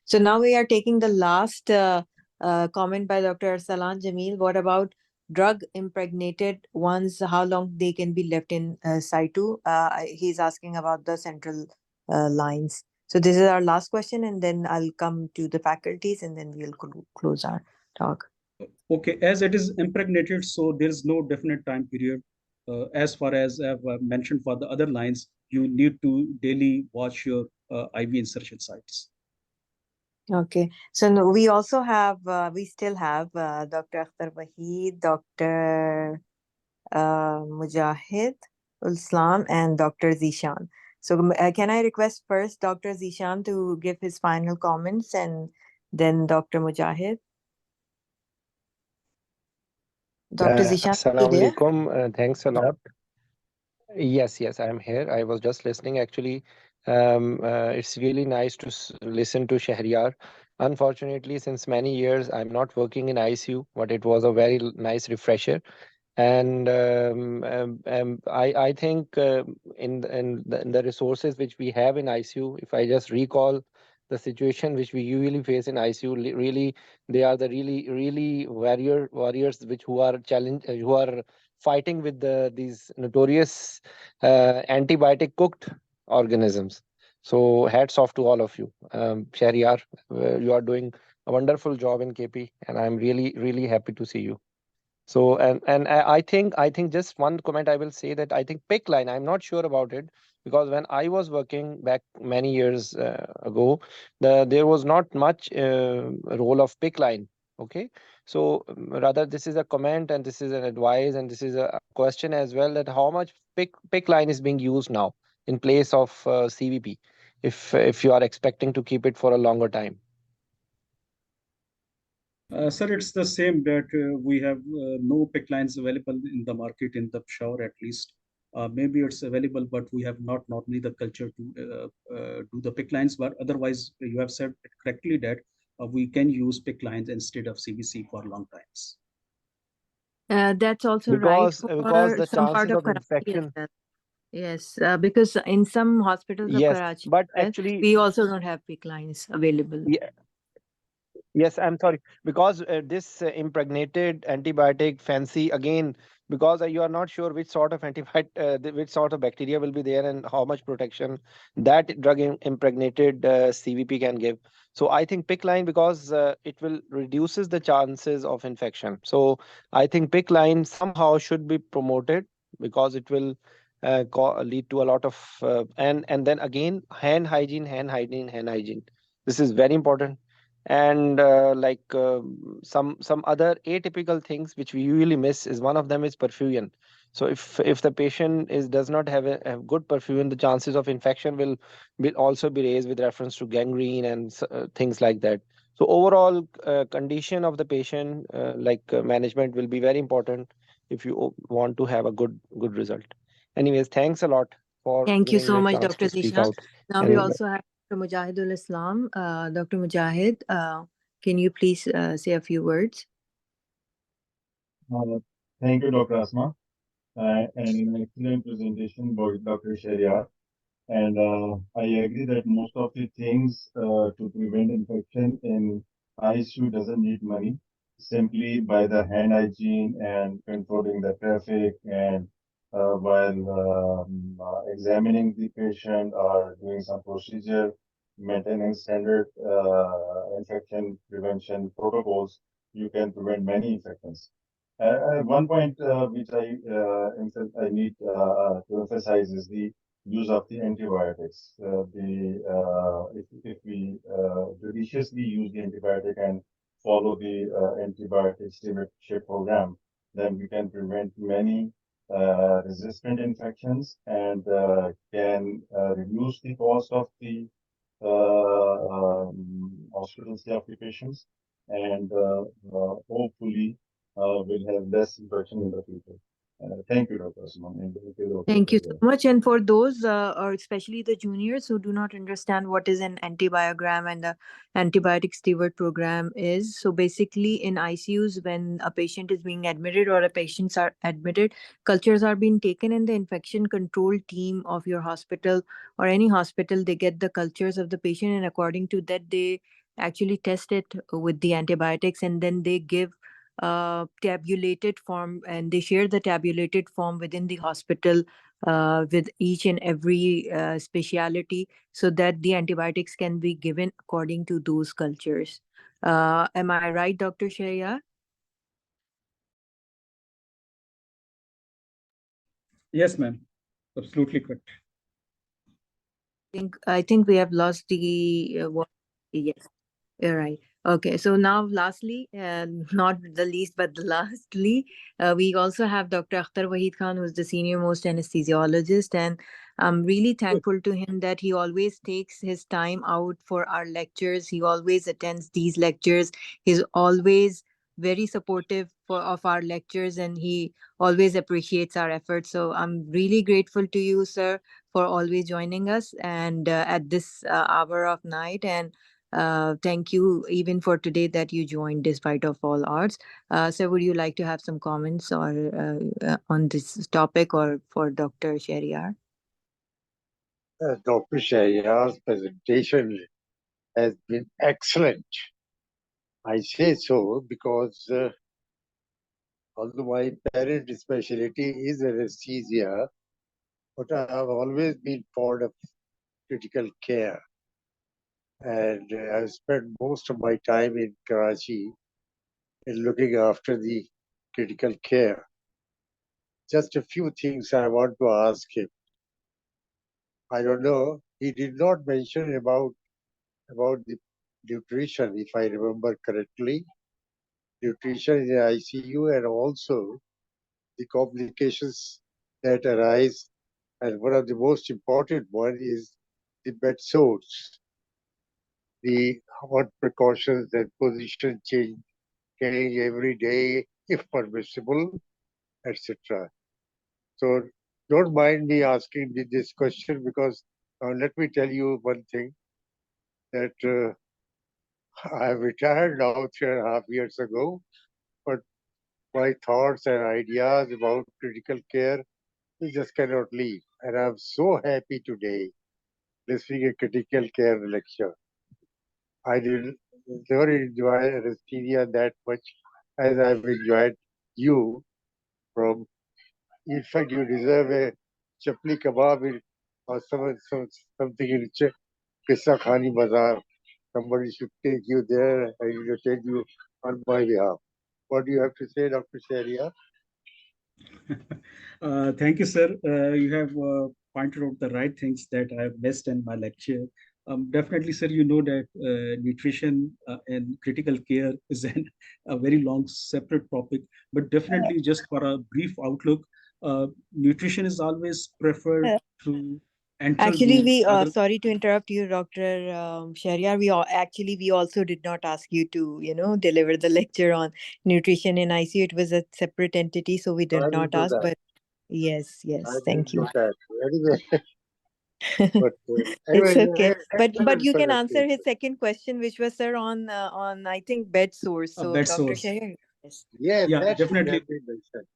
So now we are taking the last comment by Dr. Arsalan Jamil. What about drug impregnated ones? How long they can be left in situ? He's asking about the central lines. So this is our last question, and then I'll come to the faculties, and then we'll close our talk. Okay, as it is impregnated, so there is no definite time period. As far as I've mentioned for the other lines, you need to daily watch your IV insertion sites. Okay, so no, we also have, we still have Dr. Akhtar Wahid, Dr. Mujahid Islam, and Dr. Zishan. So can I request first Dr. Zishan to give his final comments, and then Dr. Mujahid. Dr. Zishan, are you Assalamu there? alaikum. Thanks a lot. Yes, I am here. I was just listening. Actually, it's really nice to listen to Sheharyar. Unfortunately, since many years, I'm not working in ICU, but it was a very nice refresher. And I think in the resources which we have in ICU, if I just recall the situation which we usually face in ICU, really they are the really warriors which who are who are fighting with these notorious antibiotic cooked organisms. So hats off to all of you. Shahriyar, you are doing a wonderful job in KP, and I'm really happy to see you. So and I think just one comment I will say that I think pick line, I'm not sure about it, because when I was working back many years ago, there was not much role of pick line. Okay, so rather this is a comment and this is an advice and this is a question as well, that how much pick line is being used now in place of CVP, if you are expecting to keep it for a longer time. Sir, it's the same that we have no PIC lines available in the market in the shower at least. Maybe it's available, but we have not normally the culture to do the PIC lines. But otherwise, you have said correctly that we can use PIC lines instead of CBC for long times. That's also right Because for the some part chances of of Karachi as infection, well. Yes, because in some hospitals of yes, Karachi, but as well, actually, we also don't have PIC lines available. yes, I'm sorry. Because this impregnated antibiotic fancy again, because you are not sure which sort of antibiotic, which sort of bacteria will be there and how much protection that drug impregnated CVP can give. So I think PIC line, because it will reduces the chances of infection. So I think PIC line somehow should be promoted, because it will lead to a lot of and then again hand hygiene. This is very important. And some other atypical things which we usually miss is, one of them is perfusion. So if the patient does not have good perfusion, the chances of infection will also be raised with reference to gangrene and things like that. So overall condition of the patient, management will be very important if you want to have a good result. Anyways, thanks a lot for Thank you giving so me a much, chance Dr. to speak Zishan. out. Now we And also have Dr. Mujahidul Islam. Dr. Mujahid, can you please say a few words? Thank you, Dr. Asma, and an excellent presentation by Dr. Sheharyar. And I agree that most of the things to prevent infection in ICU doesn't need money. Simply by the hand hygiene and controlling the traffic, and while examining the patient or doing some procedure, maintaining standard infection prevention protocols, you can prevent many infections. One point which I need to emphasize is the use of the antibiotics. If we judiciously use the antibiotic and follow the antibiotic stewardship program, then we can prevent many resistant infections and can reduce the cost of the hospital stay of the patients, and hopefully will have less infection in the future. Thank you, Dr. Asman, and thank you, Dr. Thank you so Sheharyar. much. And for those, or especially the juniors who do not understand what is an antibiogram and the antibiotic steward program is. So basically in ICUs, when a patient is being admitted or a patients are admitted, cultures are being taken, and the infection control team of your hospital or any hospital, they get the cultures of the patient, and according to that, they actually test it with the antibiotics, and then they give tabulated form, and they share the tabulated form within the hospital with each and every speciality, so that the antibiotics can be given according to those cultures. Am I right, Dr. Shaya? Yes, ma'am. Absolutely correct. I think we have lost the yes. You're right. Okay, so now lastly, not the least, but the lastly, we also have Dr. Akhtar Wahid Khan, who's the senior most anesthesiologist. And I'm really thankful to him that he always takes his time out for our lectures. He always attends these lectures. He's always very supportive of our lectures, and he always appreciates our efforts. So I'm really grateful to you, sir, for always joining us and at this hour of night. And thank you even for today that you joined despite of all odds. So would you like to have some comments or on this topic or for Dr. Sheharyar? Dr. Sheharyar's presentation has been excellent. I say so because although my parent specialty is anesthesia, but I have always been fond of critical care. And I've spent most of my time in Karachi in looking after the critical care. Just a few things I want to ask him. I don't know. He did not mention about the nutrition, if I remember correctly. Nutrition in the ICU and also the complications that arise. And one of the most important one is the bed sores. What precautions and position change every day, if permissible, etc. So don't mind me asking this question because let me tell you one thing that I retired now 3.5 years ago, but my thoughts and ideas about critical care we just cannot leave. And I'm so happy today listening a critical care lecture. I didn't never enjoy anesthesia that much as I've enjoyed you from. In fact, you deserve a chapli kebab or something in Qissa Khani Bazaar. Somebody should take you there and entertain you on my behalf. What do you have to say, Dr. Sheharyar? Thank you, sir. You have pointed out the right things that I have missed in my lecture. Definitely, sir, you know that nutrition and critical care is a very long separate topic, but definitely just for a brief outlook, nutrition is always preferred through enteral Actually, route. we Other, sorry to interrupt you, Dr. Sheharyar. We also did not ask you to, deliver the lecture on nutrition in ICU. It was a separate entity, so we I did didn't not know ask. that. But yes, I yes, didn't thank know you. that. Anyway, but It's anyway, okay. But excellent you can answer presentation. his second question, which was, sir, on I think bed sores. So bed Dr. sores. Sheharyar, yes. Yeah, Yeah, that should definitely. have been mentioned.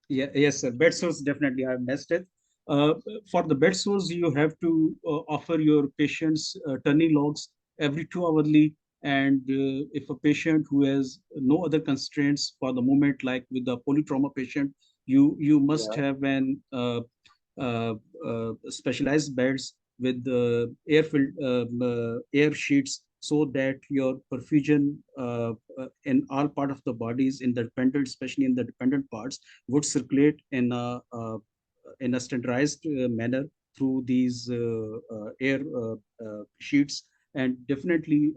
Yeah, yes, sir. Bed sores, definitely, I missed it. Uh, for the bed sores, you have to offer your patients turning logs every 2 hourly. And if a patient who has no other constraints for the moment, like with the polytrauma patient, you must Yeah. have an uh, specialized beds with air sheets so that your perfusion in all part of the bodies in the dependent, especially in the dependent parts, would circulate in a standardized manner through these air sheets, and definitely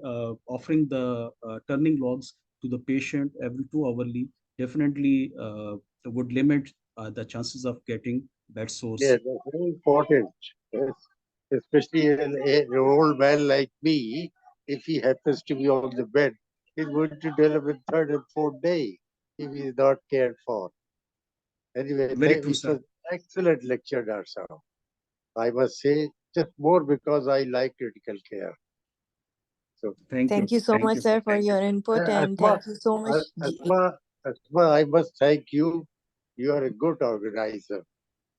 offering the turning logs to the patient every 2 hourly definitely would limit the chances of getting bed Yeah, sores. that's very important. Yes. Especially an old man like me, if he happens to be on the bed, he's going to develop a third and fourth day if he is not cared for. Anyway, Very true, it sir. was excellent lecture, Darsa. I must say, just more because I like critical care. So, Thank Thank you. you so Thank much, you, sir. sir, for your input, and Asma, thank you so much. Asma, I must thank you. You are a good organizer.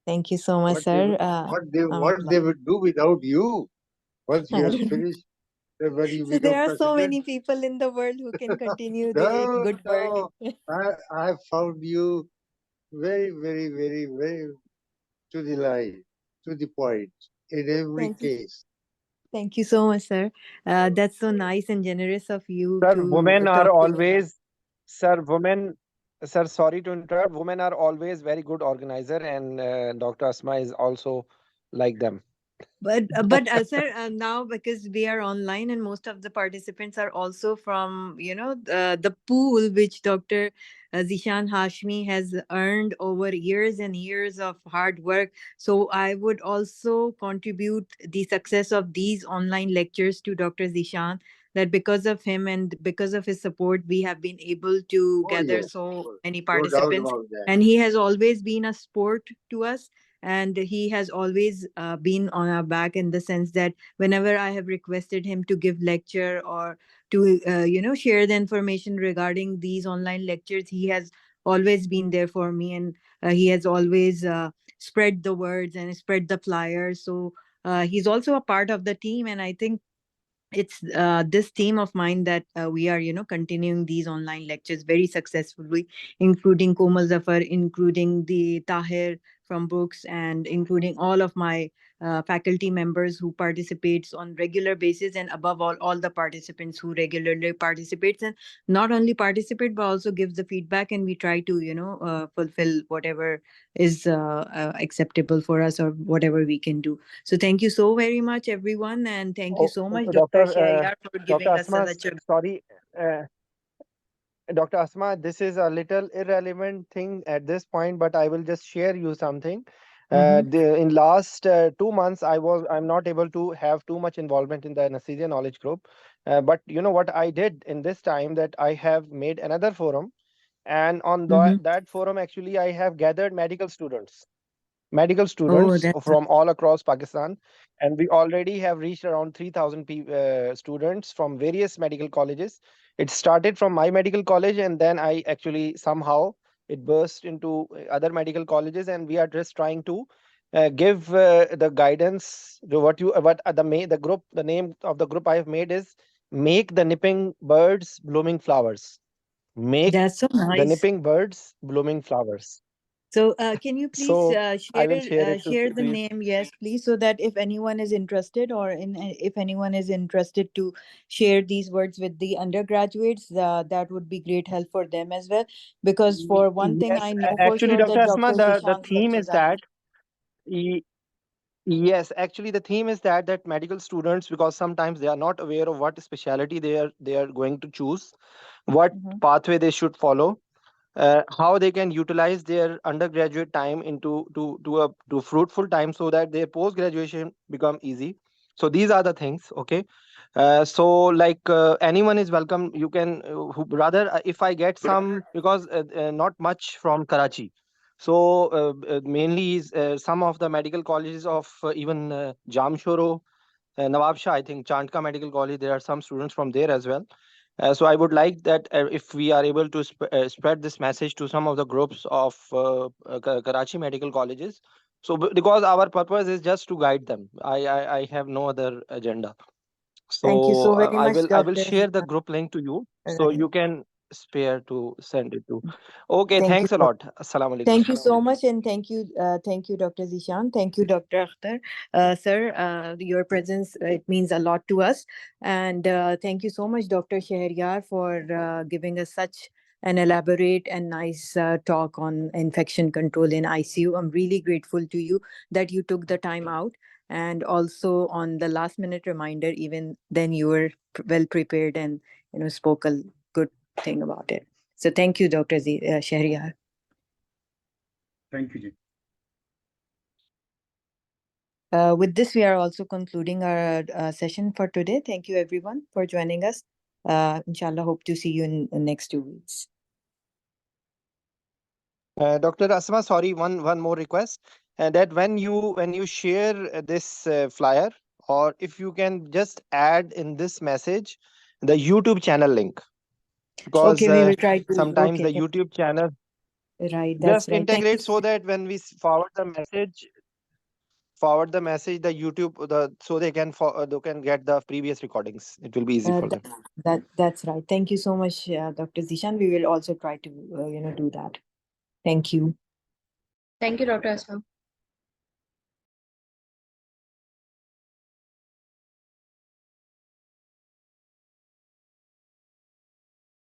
Thank you so much, What they sir. would, I'm what they would do without you once you I have don't know. finished, then when you So there become are so president. many people in the world who can continue the No, good work. no. I found you very, very, very, very to the line, to the point in every Thank you. case. Thank you so much, sir. That's so nice and generous of you Sir, to women are talk to me. always, sir, women, sir, sorry to interrupt. Women are always very good organizer, and Dr. Asma is also like them. But sir, now because we are online and most of the participants are also from the pool which Dr. Zishan Hashmi has earned over years and years of hard work. So I would also contribute the success of these online lectures to Dr. Zishan, that because of him and because of his support, we have been able to Oh, gather yes, so many no doubt participants. about that. And he has always been a support to us. And he has always been on our back in the sense that whenever I have requested him to give lecture or to share the information regarding these online lectures, he has always been there for me, and he has always spread the words and spread the flyers. So he's also a part of the team, and I think it's this team of mine that we are continuing these online lectures very successfully, including Komal Zafar, including the Tahir from books, and including all of my faculty members who participates on regular basis, and above all the participants who regularly participates, and not only participate but also gives the feedback, and we try to fulfill whatever is acceptable for us or whatever we can do. So thank you so very much, everyone, and thank you Oh, so much, Dr. Dr. Sheharyar, for Dr. giving us Asma, such a. sorry, Dr. Asma, this is a little irrelevant thing at this point, but I will just share you something. Mhm. In last 2 months, I'm not able to have too much involvement in the anesthesia knowledge group. But you know what I did in this time, that I have made another forum, and on Mhm. that forum, actually, I have gathered medical Oh, students that's from all across Pakistan, and we already have reached around 3,000 students from various medical colleges. It started from my medical college, and then I actually somehow it burst into other medical colleges, and we are just trying to give the guidance to what the name of the group I have made is "Make the Nipping Birds Blooming Flowers." Make that's so the nice. nipping birds blooming flowers. So, can you please So I will share it share to the you. name? Yes, please, so that if anyone is interested, or if anyone is interested to share these words with the undergraduates, that would be great help for them as well. Because for one thing, Yes, I know for actually, sure Dr. that Asma, Dr. the Zishan's theme is lectures are that y- yes, actually, the theme is that medical students, because sometimes they are not aware of what specialty they are going to choose, what Mhm. pathway they should follow, how they can utilize their undergraduate time to fruitful time, so that their post graduation become easy. So these are the things. Okay. So like anyone is welcome. You can rather if I get some, because not much from Karachi. So mainly is some of the medical colleges of even Jamshoro, Nawab Shah, I think Chantka Medical College, there are some students from there as well. So I would like that if we are able to spread this message to some of the groups of Karachi medical colleges. So because our purpose is just to guide them. I have no other agenda. Thank you So so very much, I will Dr. share the Zishan. group link to you, so Right. you can spare to send it to. Okay, Thank you. thanks a lot. Assalamu alaikum. Thank you so much, and thank you, Dr. Zishan. Thank you, Dr. Akhtar. Sir, your presence, it means a lot to us. And thank you so much, Dr. Sheharyar, for giving us such an elaborate and nice talk on infection control in ICU. I'm really grateful to you that you took the time out, and also on the last minute reminder. Even then, you were well prepared and spoke a good thing about it. So thank you, Dr. Sheharyar. Thank you, Ji. With this, we are also concluding our session for today. Thank you, everyone, for joining us. Inshallah, hope to see you in the next 2 weeks. Dr. Asma, sorry, one more request, that when you share this flyer, or if you can just add in this message the YouTube channel link, because Okay, we will try to. sometimes Okay, the YouTube channel right. That's just right. Thank you. integrate, so that when we forward the message, the YouTube, so they can get the previous recordings. It will be easy for them. That's right. Thank you so much, Dr. Zishan. We will also try to do that. Thank you. Thank you, Dr. Asma.